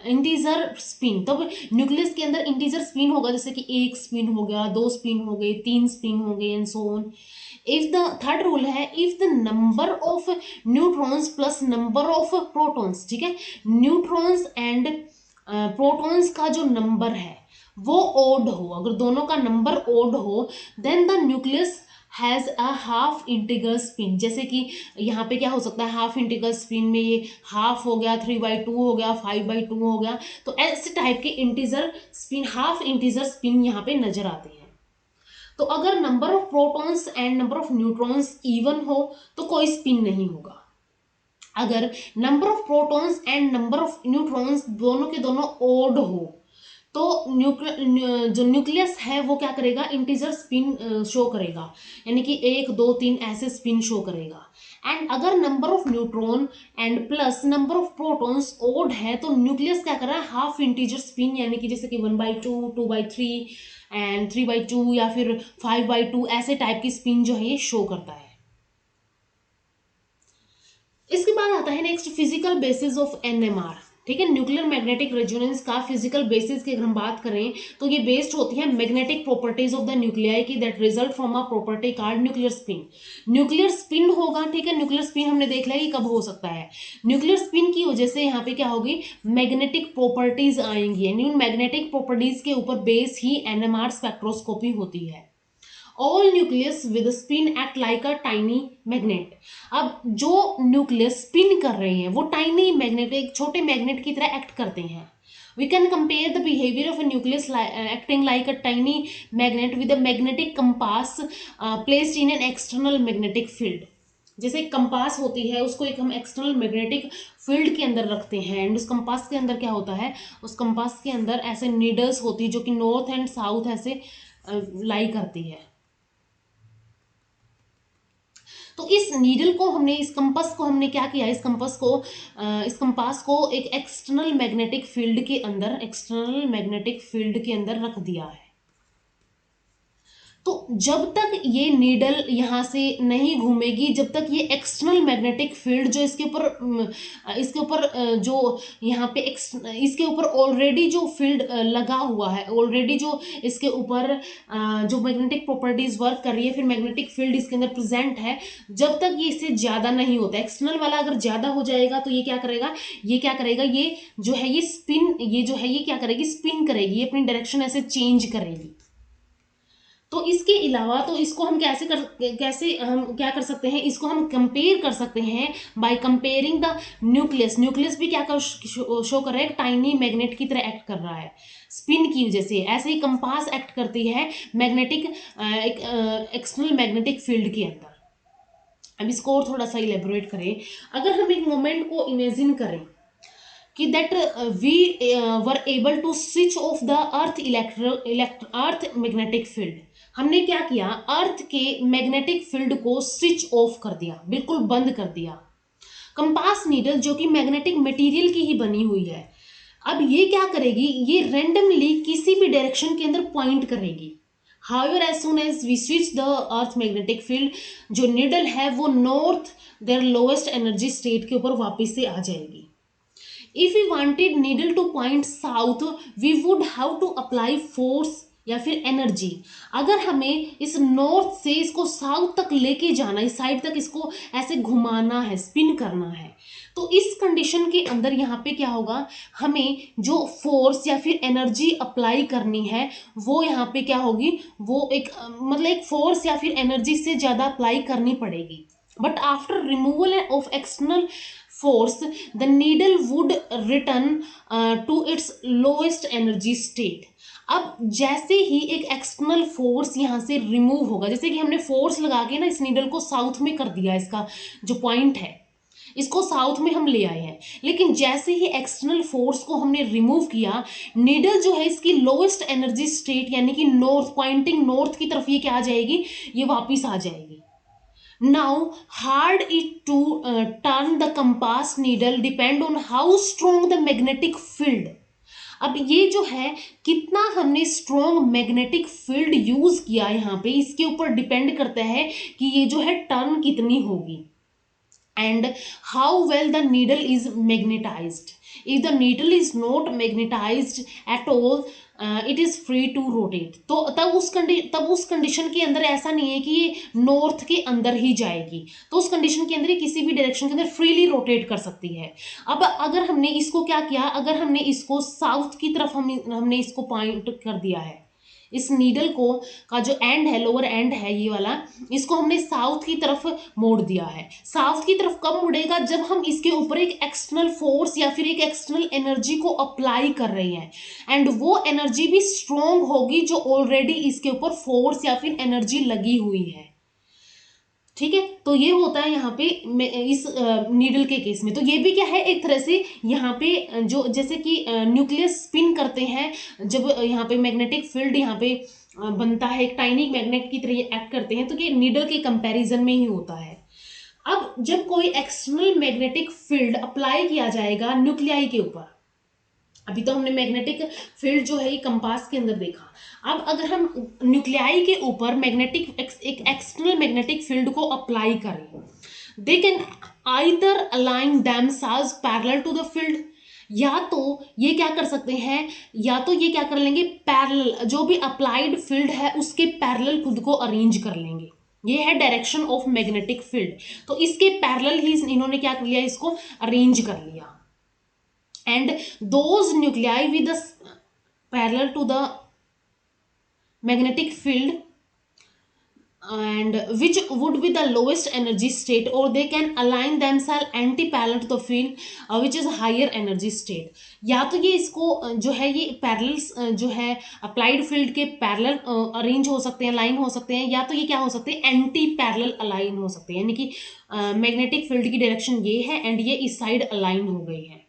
integer spin. तब न्यूक्लियस के अंदर इंटीजर स्पिन होगा, जैसे कि एक स्पिन हो गया, दो स्पिन हो गए, तीन स्पिन हो गए, and so on. If the third rule है, if the number of neutrons plus number of protons, ठीक है, न्यूट्रॉन्स एंड प्रोटॉन्स का जो नंबर है वो ओड हो, अगर दोनों का नंबर ओड हो, then the nucleus has a half integral spin. जैसे कि यहाँ पे क्या हो सकता है, हाफ इंटीग्रल स्पिन में ये हाफ हो गया, 3/2 हो गया, 5/2 हो गया, तो ऐसे टाइप के integer spin, half integer spin यहाँ पे नजर आते हैं। तो अगर number of protons and number of neutrons even हो तो कोई स्पिन नहीं होगा। अगर number of protons and number of neutrons दोनों के दोनों ओड हो तो जो न्यूक्लियस है वो क्या करेगा, इंटीजर स्पिन शो करेगा, यानी कि 1 2 3 ऐसे स्पिन शो करेगा। एंड अगर number of neutron and plus number of protons odd है तो न्यूक्लियस क्या कर रहा है, हाफ इंटीजर स्पिन, यानी कि जैसे कि 1/2, 2/3 एंड 3/2 या फिर 5/2 ऐसे टाइप की स्पिन जो है ये शो करता है। इसके बाद आता है next, physical basis of NMR. ठीक है, न्यूक्लियर मैग्नेटिक रेजोनेंस का फिजिकल बेसिस की अगर हम बात करें तो ये बेस्ड होती है magnetic properties of the nuclei की, that result from a property called nuclear spin. Nuclear spin होगा, ठीक है, न्यूक्लियर स्पिन हमने देख लिया कि कब हो सकता है, न्यूक्लियर स्पिन की वजह से यहाँ पे क्या होगी, मैग्नेटिक प्रॉपर्टीज आएंगी, यानी उन मैग्नेटिक प्रॉपर्टीज के ऊपर बेस ही एनएमआर स्पेक्ट्रोस्कोपी होती है। All nucleus with spin act like a tiny magnet. अब जो न्यूक्लियस स्पिन कर रहे हैं वो टाइनी मैग्नेट, एक छोटे मैग्नेट की तरह एक्ट करते हैं। We can compare the behavior of a nucleus acting like a tiny magnet with a magnetic compass placed in an external magnetic field. जैसे कंपास होती है उसको एक हम एक्सटर्नल मैग्नेटिक फील्ड के अंदर रखते हैं, एंड उस कंपास के अंदर क्या होता है, उस कंपास के अंदर ऐसे नीडल्स होती है जो कि नॉर्थ एंड साउथ ऐसे लाई करती है। तो इस नीडल को हमने, इस कंपास को हमने क्या किया, इस कंपास को एक एक्सटर्नल मैग्नेटिक फील्ड के अंदर, एक्सटर्नल मैग्नेटिक फील्ड के अंदर रख दिया है। तो जब तक ये नीडल यहाँ से नहीं घूमेगी, जब तक ये एक्सटर्नल मैग्नेटिक फील्ड जो इसके ऊपर जो यहाँ पे इसके ऊपर ऑलरेडी जो फील्ड लगा हुआ है, ऑलरेडी जो इसके ऊपर जो मैग्नेटिक प्रॉपर्टीज वर्क कर रही है, फिर मैग्नेटिक फील्ड इसके अंदर प्रेजेंट है, जब तक ये इससे ज़्यादा नहीं होता, एक्सटर्नल वाला अगर ज़्यादा हो जाएगा तो ये क्या करेगा, ये जो है ये स्पिन, ये जो है ये क्या करेगी, स्पिन करेगी, ये अपनी डायरेक्शन ऐसे चेंज करेगी। तो इसके अलावा तो इसको हम कैसे हम क्या कर सकते हैं, इसको हम कंपेयर कर सकते हैं by comparing the nucleus. Nucleus भी क्या शो कर रहा है, टाइनी मैग्नेट की तरह एक्ट कर रहा है स्पिन की वजह से, ऐसे ही कंपास एक्ट करती है मैग्नेटिक एक्सटर्नल मैग्नेटिक फील्ड के अंदर। अब इसको और थोड़ा सा इलेबोरेट करें, अगर हम एक मोमेंट को इमेजिन करें कि that we were able to switch off the earth magnetic field. हमने क्या किया, अर्थ के मैग्नेटिक फील्ड को स्विच ऑफ कर दिया, बिल्कुल बंद कर दिया। कंपास नीडल जो कि मैग्नेटिक मटेरियल की ही बनी हुई है, अब ये क्या करेगी, ये रैंडमली किसी भी डायरेक्शन के अंदर पॉइंट करेगी। However, as soon as we switch the earth magnetic field, जो नीडल है वो north their lowest energy state के ऊपर वापस से आ जाएगी। If we wanted needle to point south, we would have to apply force या फिर एनर्जी। अगर हमें इस नॉर्थ से इसको साउथ तक लेके जाना, इस साइड तक इसको ऐसे घुमाना है, स्पिन करना है, तो इस कंडीशन के अंदर यहाँ पे क्या होगा, हमें जो फोर्स या फिर एनर्जी अप्लाई करनी है वो यहाँ पे क्या होगी, वो एक मतलब एक फोर्स या फिर एनर्जी से ज़्यादा अप्लाई करनी पड़ेगी। But after removal of external force, the needle would return to its lowest energy state। अब जैसे ही एक एक्सटर्नल फोर्स यहाँ से रिमूव होगा, जैसे कि हमने फोर्स लगा के ना इस नीडल को साउथ में कर दिया, इसका जो पॉइंट है इसको साउथ में हम ले आए हैं, लेकिन जैसे ही एक्सटर्नल फोर्स को हमने रिमूव किया, नीडल जो है इसकी लोएस्ट एनर्जी स्टेट यानी कि नॉर्थ, पॉइंटिंग नॉर्थ की तरफ ये क्या आ जाएगी, ये वापिस आ जाएगी। Now, hard it to turn the compass needle depend on how strong the magnetic field. अब ये जो है कितना हमने स्ट्रॉन्ग मैग्नेटिक फील्ड यूज किया यहाँ पे, इसके ऊपर डिपेंड करता है कि ये जो है टर्न कितनी होगी, and how well the needle is magnetized. If the needle is not magnetized at all, it is free to rotate. तो तब उस कंडीशन के अंदर ऐसा नहीं है कि ये नॉर्थ के अंदर ही जाएगी, तो उस कंडीशन के अंदर ये किसी भी डायरेक्शन के अंदर फ्रीली रोटेट कर सकती है। अब अगर हमने इसको क्या किया, अगर हमने इसको साउथ की तरफ हमने इसको पॉइंट कर दिया है, इस नीडल को का जो एंड है, लोअर एंड है ये वाला, इसको हमने साउथ की तरफ मोड़ दिया है। साउथ की तरफ कब मुड़ेगा, जब हम इसके ऊपर एक एक्सटर्नल फोर्स या फिर एक एक्सटर्नल एनर्जी को अप्लाई कर रहे हैं, एंड वो एनर्जी भी स्ट्रॉन्ग होगी जो ऑलरेडी इसके ऊपर फोर्स या फिर एनर्जी लगी हुई है। ठीक है, तो ये होता है यहाँ पे इस नीडल के केस में। तो ये भी क्या है, एक तरह से यहाँ पे जो जैसे कि न्यूक्लियस स्पिन करते हैं, जब यहाँ पे मैग्नेटिक फील्ड यहाँ पे बनता है, एक टाइनी मैग्नेट की तरह एक्ट करते हैं, तो ये नीडल के कंपैरिजन में ही होता है। अब जब कोई एक्सटर्नल मैग्नेटिक फील्ड अप्लाई किया जाएगा न्यूक्लियाई के ऊपर, अभी तो हमने मैग्नेटिक फील्ड जो है ये कंपास के अंदर देखा, अब अगर हम न्यूक्लियाई के ऊपर मैग्नेटिक एक एक्सटर्नल मैग्नेटिक फील्ड को अप्लाई करें, they can either align themselves parallel to the field, या तो ये क्या कर सकते हैं, या तो ये क्या कर लेंगे, पैरेलल जो भी अप्लाइड फील्ड है उसके पैरेलल खुद को अरेंज कर लेंगे। ये है डायरेक्शन ऑफ मैग्नेटिक फील्ड, तो इसके पैरेलल ही इन्होंने क्या कर लिया, इसको अरेंज कर लिया। And those nuclei with the parallel to the magnetic field and which would be the lowest energy state, or they can align themselves anti-parallel to the field which is higher energy state. या तो ये इसको जो है ये parallel जो है applied field के पैरेलल अरेंज हो सकते हैं, अलाइन हो सकते हैं, या तो ये क्या हो सकते हैं, एंटी पैरेलल अलाइन हो सकते हैं, यानी कि मैग्नेटिक फील्ड की डायरेक्शन ये है एंड ये इस साइड अलाइन हो गई है।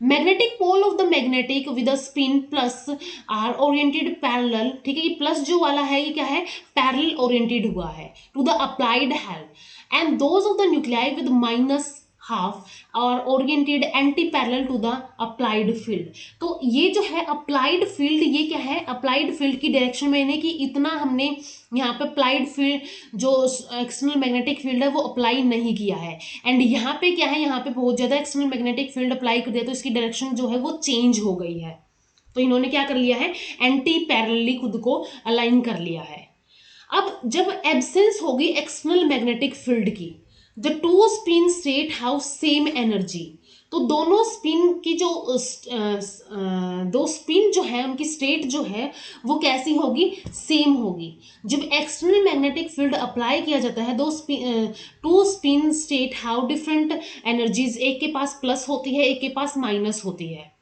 Magnetic pole of the magnetic with spin plus are oriented parallel, ठीक है, ये प्लस जो वाला है ये क्या है, पैरेलल ओरिएंटेड हुआ है to the applied help, and those of the nuclei with minus half और oriented anti parallel to the applied field. तो ये जो है अप्लाइड फील्ड, ये क्या है, अप्लाइड फील्ड की डायरेक्शन में, यानी कि इतना हमने यहाँ पे अप्लाइड फील्ड जो एक्सटर्नल मैग्नेटिक फील्ड है वो अप्लाई नहीं किया है, एंड यहाँ पे क्या है, यहाँ पे बहुत ज़्यादा एक्सटर्नल मैग्नेटिक फील्ड अप्लाई कर दिया, तो इसकी डायरेक्शन जो है वो चेंज हो गई है। तो इन्होंने क्या कर लिया है, एंटी पैरेलली खुद को अलाइन कर लिया है। अब जब एब्सेंस होगी एक्सटर्नल मैग्नेटिक फील्ड की, the two spin state have same energy, तो दोनों स्पिन की जो दो स्पिन जो है उनकी स्टेट जो है वो कैसी होगी, सेम होगी। जब एक्सटर्नल मैग्नेटिक फील्ड अप्लाई किया जाता है, two spin state have different energies, एक के पास प्लस होती है, एक के पास माइनस होती है।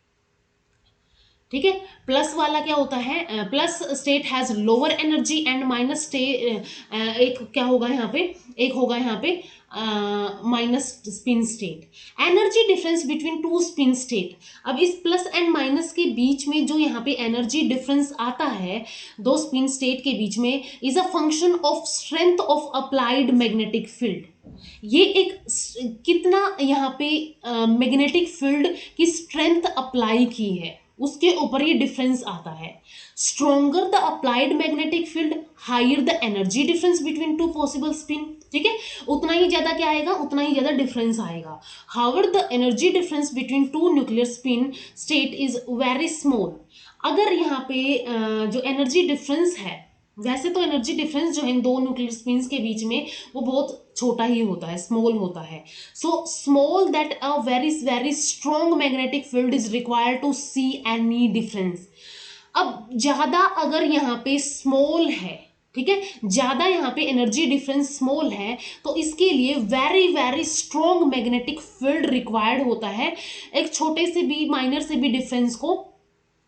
ठीक है, प्लस वाला क्या होता है, plus state has lower energy and minus state एक क्या होगा यहाँ पे, एक होगा यहाँ पे minus spin state. Energy difference between two spin state, अब इस प्लस एंड माइनस के बीच में जो यहाँ पे एनर्जी डिफरेंस आता है दो स्पिन स्टेट के बीच में, is a function of strength of applied magnetic field. ये एक कितना यहाँ पे मैग्नेटिक फील्ड की स्ट्रेंथ अप्लाई की है उसके ऊपर ये डिफरेंस आता है। Stronger the applied magnetic field, higher the energy difference between two possible spin, ठीक है, उतना ही ज्यादा क्या आएगा, उतना ही ज्यादा डिफरेंस आएगा। However the energy difference between to nuclear spin state is very small, अगर यहाँ पे जो एनर्जी डिफरेंस है, वैसे तो एनर्जी डिफरेंस जो है इन दो न्यूक्लियर स्पिन्स के बीच में वो बहुत छोटा ही होता है, स्मॉल होता है। So small that a very strong magnetic field is required to see any difference. अब ज्यादा अगर यहाँ पे स्मॉल है, ठीक है, ज्यादा यहाँ पे एनर्जी डिफरेंस स्मॉल है, तो इसके लिए very strong magnetic field required होता है एक छोटे से भी माइनर से भी डिफरेंस को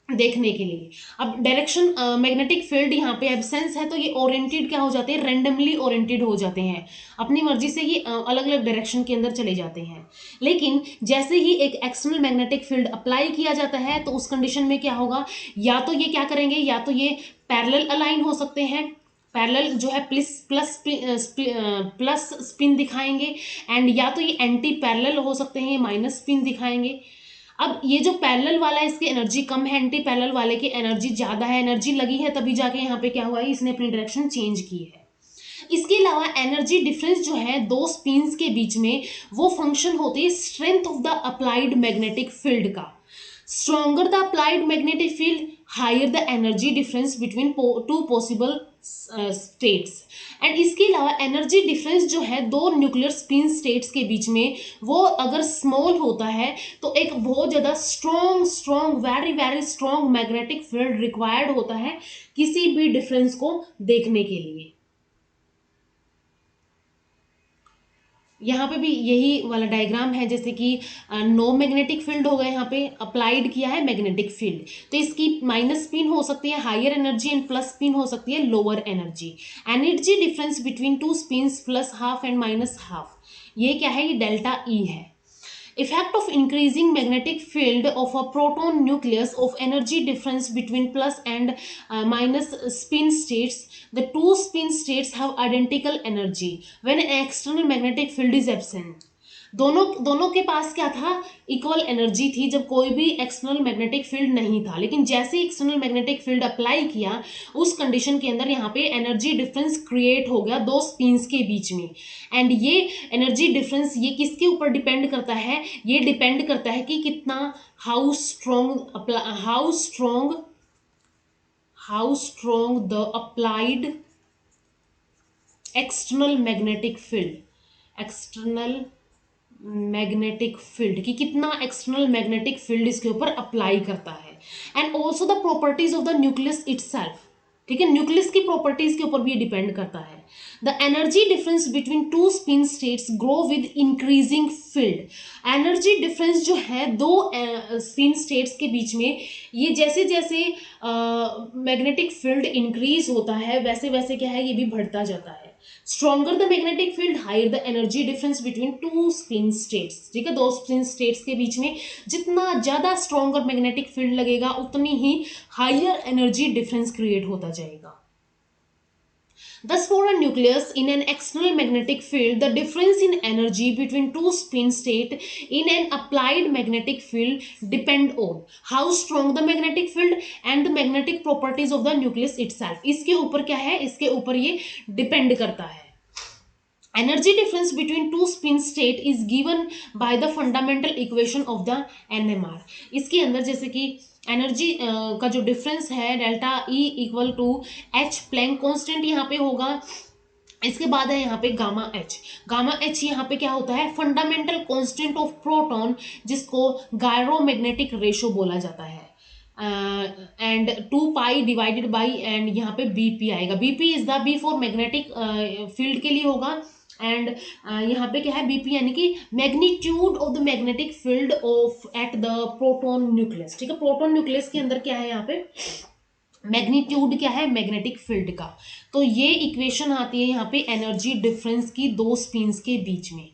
देखने के लिए। अब डायरेक्शन मैग्नेटिक फील्ड यहाँ पे एब्सेंस है, तो ये ओरिएंटेड क्या हो जाते हैं, रैंडमली ओरिएंटेड हो जाते हैं, अपनी मर्जी से ये अलग अलग डायरेक्शन के अंदर चले जाते हैं। लेकिन जैसे ही एक एक्सटर्नल मैग्नेटिक फील्ड अप्लाई किया जाता है तो उस कंडीशन में क्या होगा, या तो ये क्या करेंगे, या तो ये पैरेलल अलाइन हो सकते हैं, पैरेलल जो है प्लस स्पिन दिखाएंगे, एंड या तो ये एंटी पैरेलल हो सकते हैं, ये माइनस स्पिन दिखाएंगे। अब ये जो पैरेलल वाला है इसकी एनर्जी कम है, एंटी पैरेलल वाले की एनर्जी ज़्यादा है, एनर्जी लगी है तभी जाके यहाँ पे क्या हुआ है, इसने अपनी डायरेक्शन चेंज की है। इसके अलावा एनर्जी डिफरेंस जो है दो स्पिन्स के बीच में, वो फंक्शन होती है strength of the applied magnetic field का। Stronger the applied magnetic field, higher the energy difference between two possible states. And इसके अलावा एनर्जी डिफरेंस जो है दो न्यूक्लियर स्पिन स्टेट्स के बीच में, वो अगर स्मॉल होता है तो एक बहुत ज़्यादा strong very very strong magnetic field required होता है किसी भी डिफरेंस को देखने के लिए। यहाँ पे भी यही वाला डायग्राम है, जैसे कि नो मैग्नेटिक फील्ड होगा, यहाँ पे अप्लाइड किया है मैग्नेटिक फील्ड, तो इसकी माइनस स्पिन हो सकती है higher energy and plus spin हो सकती है lower energy. Energy difference between two spins plus half and minus half, ये क्या है, ये डेल्टा ई है। Effect of increasing magnetic field of a proton nucleus of energy difference between plus and minus spin states. The two spin states have identical energy when an external magnetic field is absent. दोनों दोनों के पास क्या था, equal energy थी जब कोई भी external magnetic field नहीं था, लेकिन जैसे एक्सटर्नल मैग्नेटिक फील्ड अप्लाई किया उस कंडीशन के अंदर यहाँ पे एनर्जी डिफरेंस क्रिएट हो गया दो स्पिन्स के बीच में। एंड ये एनर्जी डिफरेंस ये किसके ऊपर डिपेंड करता है, ये डिपेंड करता है कि कितना how strong the applied external magnetic field कि कितना एक्सटर्नल मैग्नेटिक फील्ड इसके ऊपर अप्लाई करता है। And also the properties of the nucleus itself, ठीक है, न्यूक्लियस की प्रॉपर्टीज के ऊपर भी ये डिपेंड करता है। The energy difference between two spin states grow with increasing field. Energy difference जो है दो स्पिन स्टेट्स के बीच में, ये जैसे जैसे मैग्नेटिक फील्ड इंक्रीज होता है वैसे वैसे क्या है, ये भी बढ़ता जाता है। Stronger the magnetic field higher the energy difference between two spin states, ठीक है, दो स्पिन स्टेट्स के बीच में जितना ज्यादा स्ट्रॉन्गर मैग्नेटिक फील्ड लगेगा उतनी ही हायर एनर्जी डिफरेंस क्रिएट होता जाएगा। Thus, for a nucleus in an external magnetic field, the difference in energy between two spin states in an applied magnetic field depend on how strong the magnetic field and the magnetic properties of the nucleus itself. इसके ऊपर क्या है, इसके ऊपर ये depend करता है। Energy difference between two spin state is given by the fundamental equation of the NMR. इसके अंदर जैसे कि एनर्जी का जो डिफरेंस है delta E equal to H Planck constant यहाँ पे होगा। इसके बाद है यहाँ पे गामा एच यहाँ पे क्या होता है, फंडामेंटल कांस्टेंट ऑफ प्रोटॉन, जिसको गायरोमैग्नेटिक रेशो बोला जाता है। And 2 pi divided by, and यहाँ पे बीपी आएगा, BP is the B for magnetic field के लिए होगा। एंड यहाँ पे क्या है, बीपी यानी कि magnitude of the magnetic field of at the proton nucleus, ठीक है, प्रोटॉन न्यूक्लियस के अंदर क्या है, यहाँ पे मैग्नीट्यूड क्या है मैग्नेटिक फील्ड का। तो ये इक्वेशन आती है यहाँ पे एनर्जी डिफरेंस की दो स्पिन्स के बीच में।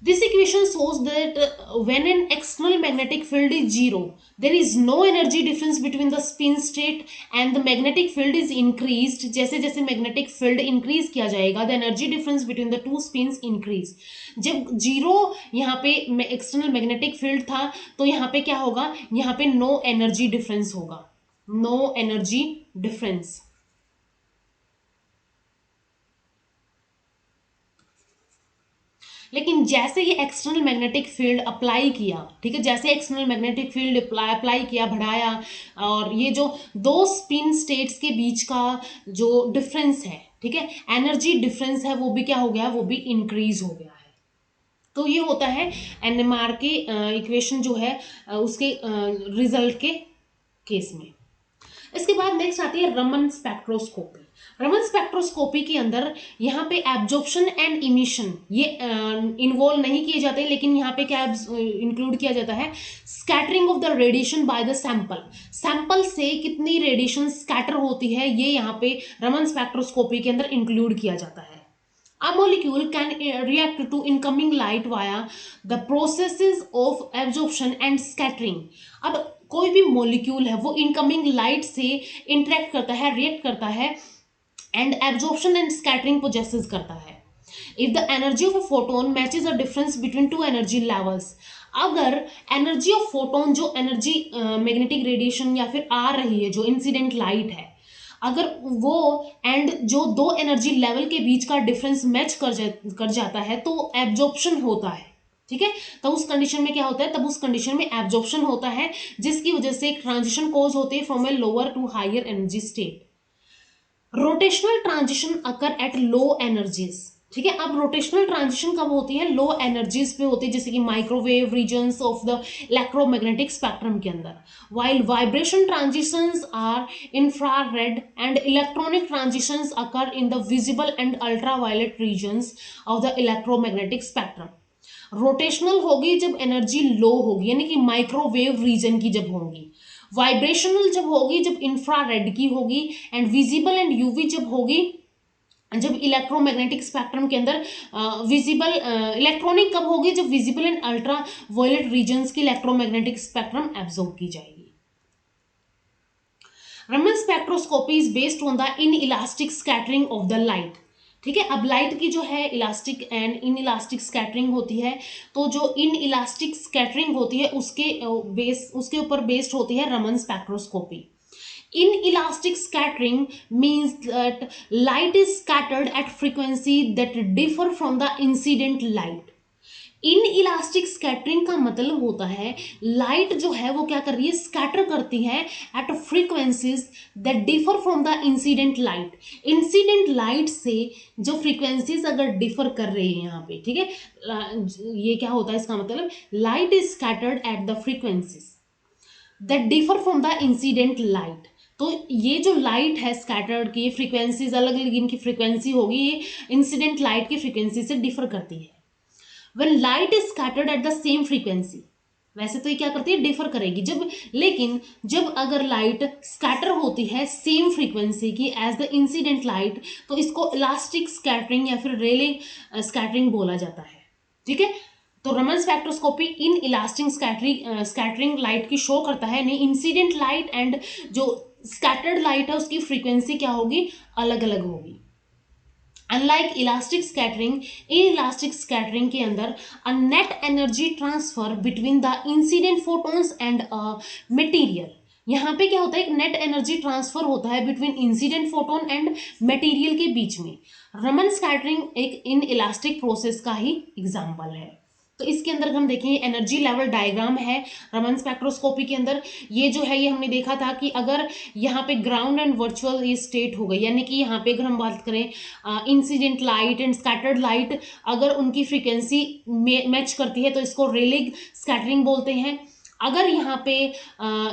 This equation shows that when an external magnetic field is zero, there is no energy difference between the spin state and the magnetic field is increased. जैसे जैसे magnetic field increase किया जाएगा, the energy difference between the two spins increase. जब zero यहाँ पे external magnetic field था तो यहाँ पे क्या होगा, यहाँ पे no energy difference होगा, no energy difference। लेकिन जैसे ही एक्सटर्नल मैग्नेटिक फील्ड अप्लाई किया, ठीक है, जैसे एक्सटर्नल मैग्नेटिक फील्ड अप्लाई किया, बढ़ाया, और ये जो दो स्पिन स्टेट्स के बीच का जो डिफरेंस है, ठीक है, एनर्जी डिफरेंस है, वो भी क्या हो गया, वो भी इंक्रीज हो गया है। तो ये होता है एनएमआर के इक्वेशन जो है उसके रिजल्ट के केस में। इसके बाद नेक्स्ट आती है रमन स्पेक्ट्रोस्कोपी। रमन स्पेक्ट्रोस्कोपी के अंदर यहाँ पे एब्जॉर्प्शन एंड इमिशन ये इन्वॉल्व नहीं किए जाते, लेकिन यहाँ पे क्या इंक्लूड किया जाता है, scattering of the radiation by the sample से कितनी रेडिएशन स्कैटर होती है, ये यहाँ पे रमन स्पेक्ट्रोस्कोपी के अंदर इंक्लूड किया जाता है। A molecule can react to incoming light via the processes of absorption and scattering. अब कोई भी मॉलिक्यूल है वो इनकमिंग लाइट से इंटरेक्ट करता है, रिएक्ट करता है and absorption and scattering possesses करता है। If the energy of a photon matches a difference between to energy levels, अगर एनर्जी ऑफ फोटोन जो एनर्जी मैग्नेटिक रेडिएशन या फिर आ रही है जो इंसिडेंट लाइट है, अगर वो एंड जो दो एनर्जी लेवल के बीच का डिफरेंस मैच कर जाता है तो एब्जॉर्प्शन होता है। ठीक है, तब उस कंडीशन में क्या होता है, तब उस कंडीशन में एब्जॉर्प्शन होता है, जिसकी वजह से ट्रांजिशन कॉज होते हैं from a lower to higher energy state. Rotational transition occur at low energies. ठीक है, अब रोटेशनल ट्रांजिशन कब होती है, लो एनर्जीज पे होती है, जैसे कि microwave regions of the electromagnetic spectrum के अंदर, while vibration transitions are infrared and electronic transitions occur in the visible and ultraviolet regions of the electromagnetic spectrum. Rotational होगी जब एनर्जी लो होगी, यानी कि माइक्रोवेव रीजन की जब होगी, वाइब्रेशनल जब होगी जब इंफ्रारेड की होगी, एंड विजिबल एंड यूवी जब होगी जब इलेक्ट्रोमैग्नेटिक स्पेक्ट्रम के अंदर विजिबल, इलेक्ट्रॉनिक कब होगी जब visible and ultraviolet regions की इलेक्ट्रोमैग्नेटिक स्पेक्ट्रम एब्जॉर्ब की जाएगी। Raman spectroscopy is based on the inelastic scattering of the light. ठीक है, अब लाइट की जो है elastic and inelastic scattering होती है, तो जो इन इलास्टिक स्कैटरिंग होती है उसके ऊपर बेस्ड होती है Raman spectroscopy. Inelastic scattering means that light is scattered at frequency that differ from the incident light. Inelastic scattering का मतलब होता है लाइट जो है वो क्या कर रही है, स्कैटर करती है at frequencies that differ from the incident light. Incident light से जो फ्रीक्वेंसीज अगर डिफर कर रही है यहाँ पे, ठीक है, ये क्या होता है, इसका मतलब light is scattered at the frequencies that differ from the incident light. तो ये जो लाइट है स्कैटर्ड की फ्रीक्वेंसीज अलग अलग इनकी फ्रीक्वेंसी होगी, ये इंसिडेंट लाइट की फ्रीक्वेंसी से डिफर करती है। When light is scattered at the same frequency, वैसे तो ये क्या करती है, डिफर करेगी लेकिन जब अगर लाइट स्कैटर होती है सेम फ्रीक्वेंसी की एज द इंसिडेंट लाइट, तो इसको इलास्टिक स्कैटरिंग या फिर रेले स्कैटरिंग बोला जाता है। ठीक है, तो Raman spectroscopy inelastic scattering light की शो करता है, नहीं इंसिडेंट लाइट एंड जो स्कैटर्ड लाइट है उसकी फ्रीक्वेंसी क्या होगी, अलग अलग होगी। Unlike elastic scattering, inelastic scattering के अंदर a net energy transfer between the incident photons and a material. यहाँ पे क्या होता है, एक नेट एनर्जी ट्रांसफर होता है between incident photon and material के बीच में। रमन स्कैटरिंग एक इन इलास्टिक प्रोसेस का ही एग्जाम्पल है। तो इसके अंदर हम देखें एनर्जी लेवल डायग्राम है रमन स्पेक्ट्रोस्कोपी के अंदर। ये जो है ये हमने देखा था कि अगर यहाँ पे ग्राउंड एंड वर्चुअल ये स्टेट हो गई, यानी कि यहाँ पे अगर हम बात करें incident light and scattered light, अगर उनकी फ्रीक्वेंसी मैच करती है तो इसको रेले स्कैटरिंग बोलते हैं। अगर यहाँ पे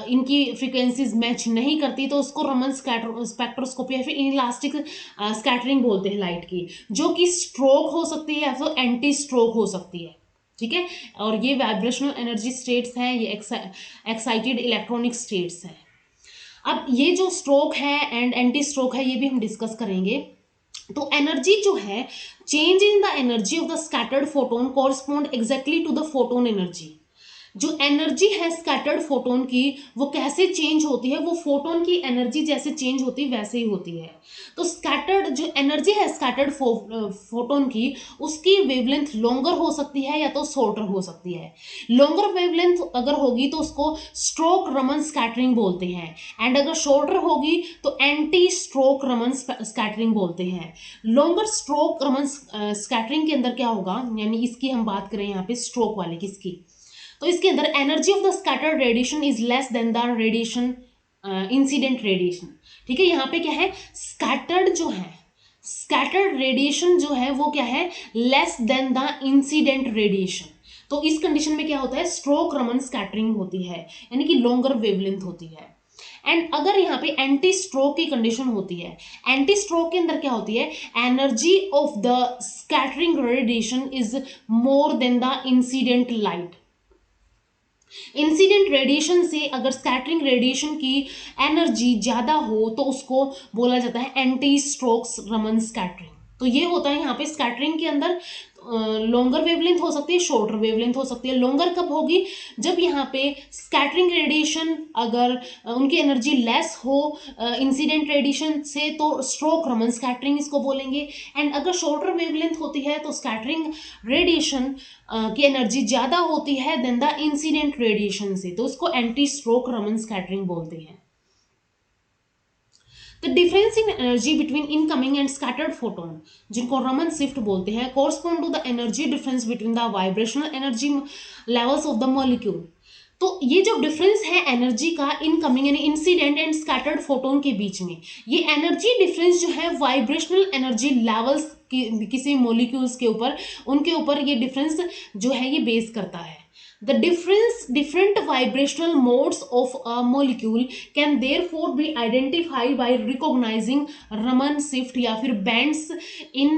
इनकी फ्रीक्वेंसीज मैच नहीं करती तो उसको रमन स्पेक्ट्रोस्कोपी या फिर इनइलास्टिक स्कैटरिंग बोलते हैं लाइट की, जो कि स्ट्रोक हो सकती है या फिर एंटी स्ट्रोक हो सकती है। ठीक है, और ये वाइब्रेशनल एनर्जी स्टेट्स हैं, ये एक्साइटेड इलेक्ट्रॉनिक स्टेट्स हैं। अब ये जो स्ट्रोक है एंड एंटी स्ट्रोक है ये भी हम डिस्कस करेंगे। तो एनर्जी जो है, change in the energy of the scattered photon correspond exactly to the photon energy. जो एनर्जी है स्कैटर्ड फोटोन की वो कैसे चेंज होती है, वो फोटोन की एनर्जी जैसे चेंज होती है वैसे ही होती है। तो स्कैटर्ड जो एनर्जी है स्कैटर्ड फोटोन की, उसकी वेवलेंथ लॉन्गर हो सकती है या तो शॉर्टर हो सकती है। लॉन्गर वेवलेंथ अगर होगी तो उसको स्ट्रोक रमन स्कैटरिंग बोलते हैं, एंड अगर शॉर्टर होगी तो एंटी स्ट्रोक रमन स्कैटरिंग बोलते हैं। लॉन्गर स्ट्रोक रमन स्कैटरिंग के अंदर क्या होगा, यानी इसकी हम बात करें यहाँ पे स्ट्रोक वाले किसकी, तो इसके अंदर energy of the scattered radiation is less than the radiation incident radiation. ठीक है, यहाँ पे क्या है, स्कैटर्ड जो है, स्कैटर्ड रेडिएशन जो है वो क्या है, less than the incident radiation. तो इस कंडीशन में क्या होता है, स्ट्रोक रमन स्कैटरिंग होती है, यानी कि लॉन्गर वेवलेंथ होती है। एंड अगर यहाँ पे एंटी स्ट्रोक की कंडीशन होती है, एंटी स्ट्रोक के अंदर क्या होती है, energy of the scattering radiation is more than the incident light. Incident radiation से अगर स्कैटरिंग रेडिएशन की एनर्जी ज्यादा हो तो उसको बोला जाता है एंटी स्ट्रोक्स रमन स्कैटरिंग। तो ये होता है यहाँ पे स्कैटरिंग के अंदर लॉन्गर वेवलेंथ हो सकती है, शॉर्टर वेवलेंथ हो सकती है। लॉन्गर कब होगी? जब यहाँ पे स्कैटरिंग रेडिएशन अगर उनकी एनर्जी लेस हो इंसिडेंट रेडिएशन से, तो स्ट्रोक रमन स्कैटरिंग इसको बोलेंगे। एंड अगर शॉर्टर वेवलेंथ होती है तो स्कैटरिंग रेडिएशन की एनर्जी ज़्यादा होती है देन द इंसिडेंट रेडिएशन से, तो उसको एंटी स्ट्रोक रमन स्कैटरिंग बोलते हैं। The difference in energy between incoming and scattered photon, जिनको रमन शिफ्ट बोलते हैं, correspond to the energy difference between the vibrational energy levels of the molecule. तो ये जो डिफरेंस है एनर्जी का इनकमिंग यानी इंसिडेंट एंड स्कैटर्ड फोटोन के बीच में, ये एनर्जी डिफरेंस जो है वाइब्रेशनल एनर्जी लेवल्स किसी मॉलिक्यूल्स के ऊपर, उनके ऊपर ये डिफरेंस जो है ये बेस करता है। The different vibrational modes of a molecule can therefore be identified by recognizing Raman shift या फिर bands in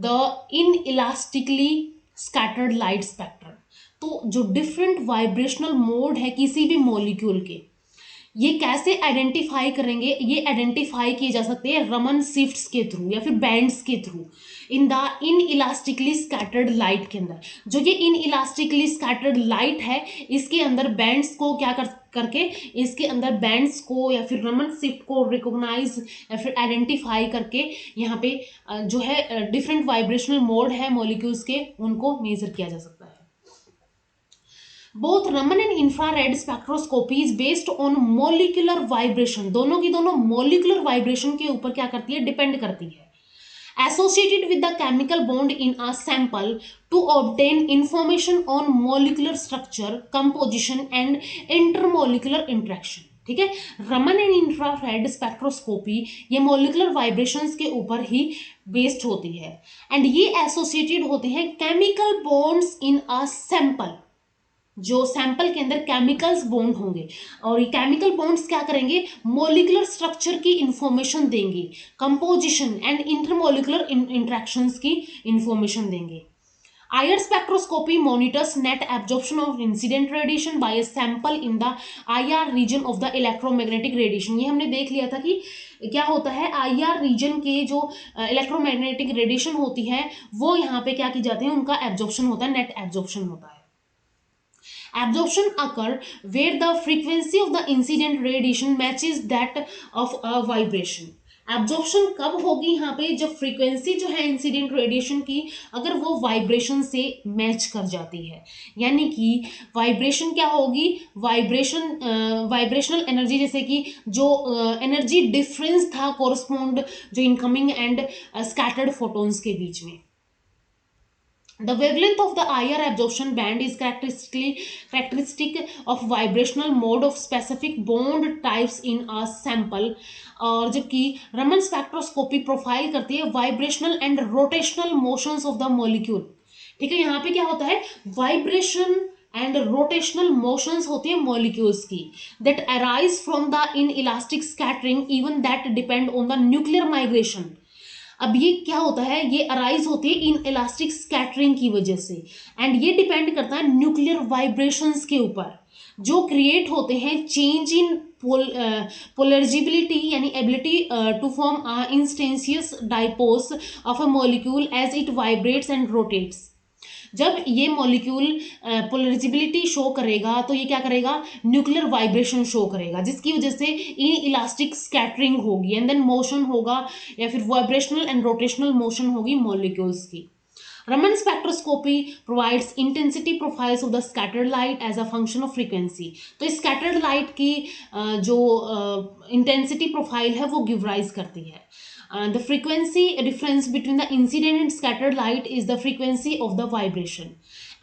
the inelastically scattered light spectrum। तो जो different vibrational mode है किसी भी molecule के, ये कैसे आइडेंटिफाई करेंगे? ये आइडेंटिफाई किए जा सकते हैं रमन शिफ्ट्स के थ्रू या फिर बैंड्स के through in the in elastically scattered light के अंदर। जो ये इन इलास्टिकली स्कैटर्ड लाइट है, इसके अंदर बैंड्स को क्या करके इसके अंदर बैंड्स को या फिर रमन शिफ्ट को रिकॉग्नाइज या फिर आइडेंटिफाई करके यहाँ पे जो है डिफरेंट वाइब्रेशनल मोड है मॉलिक्यूल्स के, उनको मेजर किया जा सकता है। Both Raman and infrared spectroscopy is based on molecular vibration, दोनों की दोनों मोलिकुलर वाइब्रेशन के ऊपर क्या करती है? डिपेंड करती है। Associated with the chemical bond in a sample to obtain information on molecular structure, composition and intermolecular interaction। ठीक है, रमन एंड इंफ्रारेड स्पेक्ट्रोस्कोपी ये मोलिकुलर वाइब्रेशंस के ऊपर ही बेस्ड होती है एंड ये एसोसिएटेड होते हैं chemical bonds in a sample. जो सैंपल के अंदर केमिकल्स बॉन्ड होंगे और ये केमिकल बॉन्ड्स क्या करेंगे? मोलिकुलर स्ट्रक्चर की इंफॉर्मेशन देंगे, कंपोजिशन एंड इंटरमोलिकुलर इंटरेक्शंस की इंफॉर्मेशन देंगे। IR spectroscopy monitors net absorption of incident radiation by a sample in the IR region of the electromagnetic radiation। ये हमने देख लिया था कि क्या होता है, IR रीजन के जो इलेक्ट्रोमैग्नेटिक रेडिएशन होती है वो यहाँ पे क्या की जाती है? उनका एब्जॉर्प्शन होता है, नेट एब्जॉर्प्शन होता है। Absorption occur where the frequency of the incident radiation matches that of a vibration। Absorption कब होगी यहाँ पे? जब फ्रीक्वेंसी जो है इंसिडेंट रेडिएशन की अगर वो वाइब्रेशन से मैच कर जाती है, यानी कि वाइब्रेशन क्या होगी? वाइब्रेशनल एनर्जी, जैसे कि जो एनर्जी डिफरेंस था कोरस्पॉन्ड जो इनकमिंग एंड स्कैटर्ड फोटोन्स के बीच में। The wavelength of the IR absorption band is characteristic of vibrational mode of specific bond types in a sample। और जबकि रमन स्पेक्ट्रोस्कोपी प्रोफाइल करती है vibrational and rotational motions of the molecule. ठीक है, यहाँ पे क्या होता है? वाइब्रेशन एंड रोटेशनल मोशंस होती है मॉलिक्यूल्स की that arise from the inelastic scattering even that depend on the nuclear migration. अब ये क्या होता है? ये अराइज होती है इन इलास्टिक स्कैटरिंग की वजह से एंड ये डिपेंड करता है न्यूक्लियर वाइब्रेशंस के ऊपर जो क्रिएट होते हैं चेंज इन पोलरिजिबिलिटी यानी ability to form instantaneous dipoles of a molecule as it vibrates and rotates. जब ये मॉलिक्यूल पोलरिजिबिलिटी शो करेगा तो ये क्या करेगा? न्यूक्लियर वाइब्रेशन शो करेगा, जिसकी वजह से इन इलास्टिक स्कैटरिंग होगी एंड देन मोशन होगा या फिर वाइब्रेशनल एंड रोटेशनल मोशन होगी मॉलिक्यूल्स की। Raman spectroscopy provides intensity profiles of the scattered light as a function of frequency। तो scattered light की जो intensity profile है वो give rise करती है। The frequency difference between the incident and scattered light is the frequency of the vibration।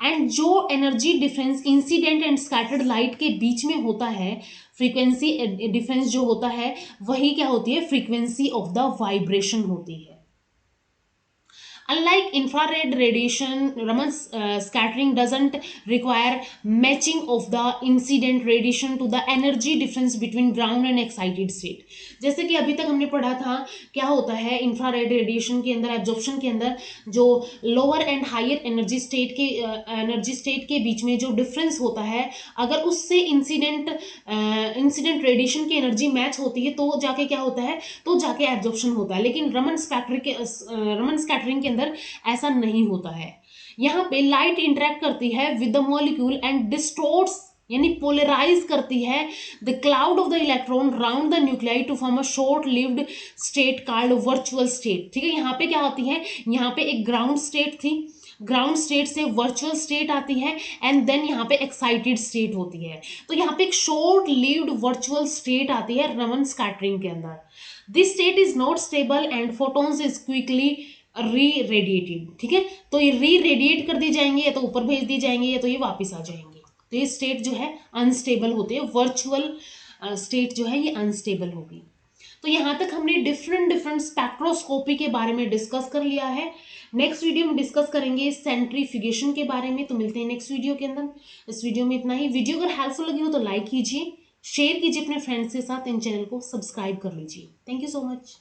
And जो energy difference incident and scattered light के बीच में होता है, फ्रीक्वेंसी डिफरेंस जो होता है वही क्या होती है? फ्रीक्वेंसी ऑफ द वाइब्रेशन होती है। Unlike infrared radiation, Raman scattering doesn't require matching of the incident radiation to the energy difference between ground and excited state. जैसे कि अभी तक हमने पढ़ा था क्या होता है इंफ्रारेड रेडिएशन के अंदर, एब्जॉर्प्शन के अंदर जो lower and higher energy state के बीच में जो डिफरेंस होता है, अगर उससे इंसिडेंट रेडिएशन की एनर्जी मैच होती है तो जाके क्या होता है, तो जाके एब्जॉर्प्शन होता है। लेकिन रमन स्कैटरिंग के अंदर ऐसा नहीं होता है। यहाँ पे लाइट इंटरेक्ट करती है with the molecule and distorts यानी पोलराइज करती है the cloud of the electron round the nuclei to form a short lived state called virtual state. ठीक है, यहाँ पे क्या होती है, यहाँ पे एक ग्राउंड स्टेट थी, ग्राउंड स्टेट से वर्चुअल स्टेट आती है एंड देन यहाँ पे एक्साइटेड स्टेट होती है। तो यहाँ पे एक शॉर्ट लिव्ड वर्चुअल स्टेट आती है रमन स्कैटरिंग के अंदर। This state is not stable and photons is quickly री रेडिएटेड। ठीक है, तो ये री रेडिएट कर दी जाएंगे, या तो ऊपर भेज दी जाएंगे या तो ये वापस आ जाएंगे। तो ये स्टेट जो है अनस्टेबल होते हैं, वर्चुअल स्टेट जो है ये अनस्टेबल होगी। तो यहाँ तक हमने डिफरेंट स्पेक्ट्रोस्कोपी के बारे में डिस्कस कर लिया है। नेक्स्ट वीडियो में डिस्कस करेंगे सेंट्रीफ्यूगेशन के बारे में। तो मिलते हैं नेक्स्ट वीडियो के अंदर। इस वीडियो में इतना ही। वीडियो अगर हेल्पफुल लगी हो तो लाइक कीजिए, शेयर कीजिए अपने फ्रेंड्स के साथ, इन चैनल को सब्सक्राइब कर लीजिए। Thank you so much.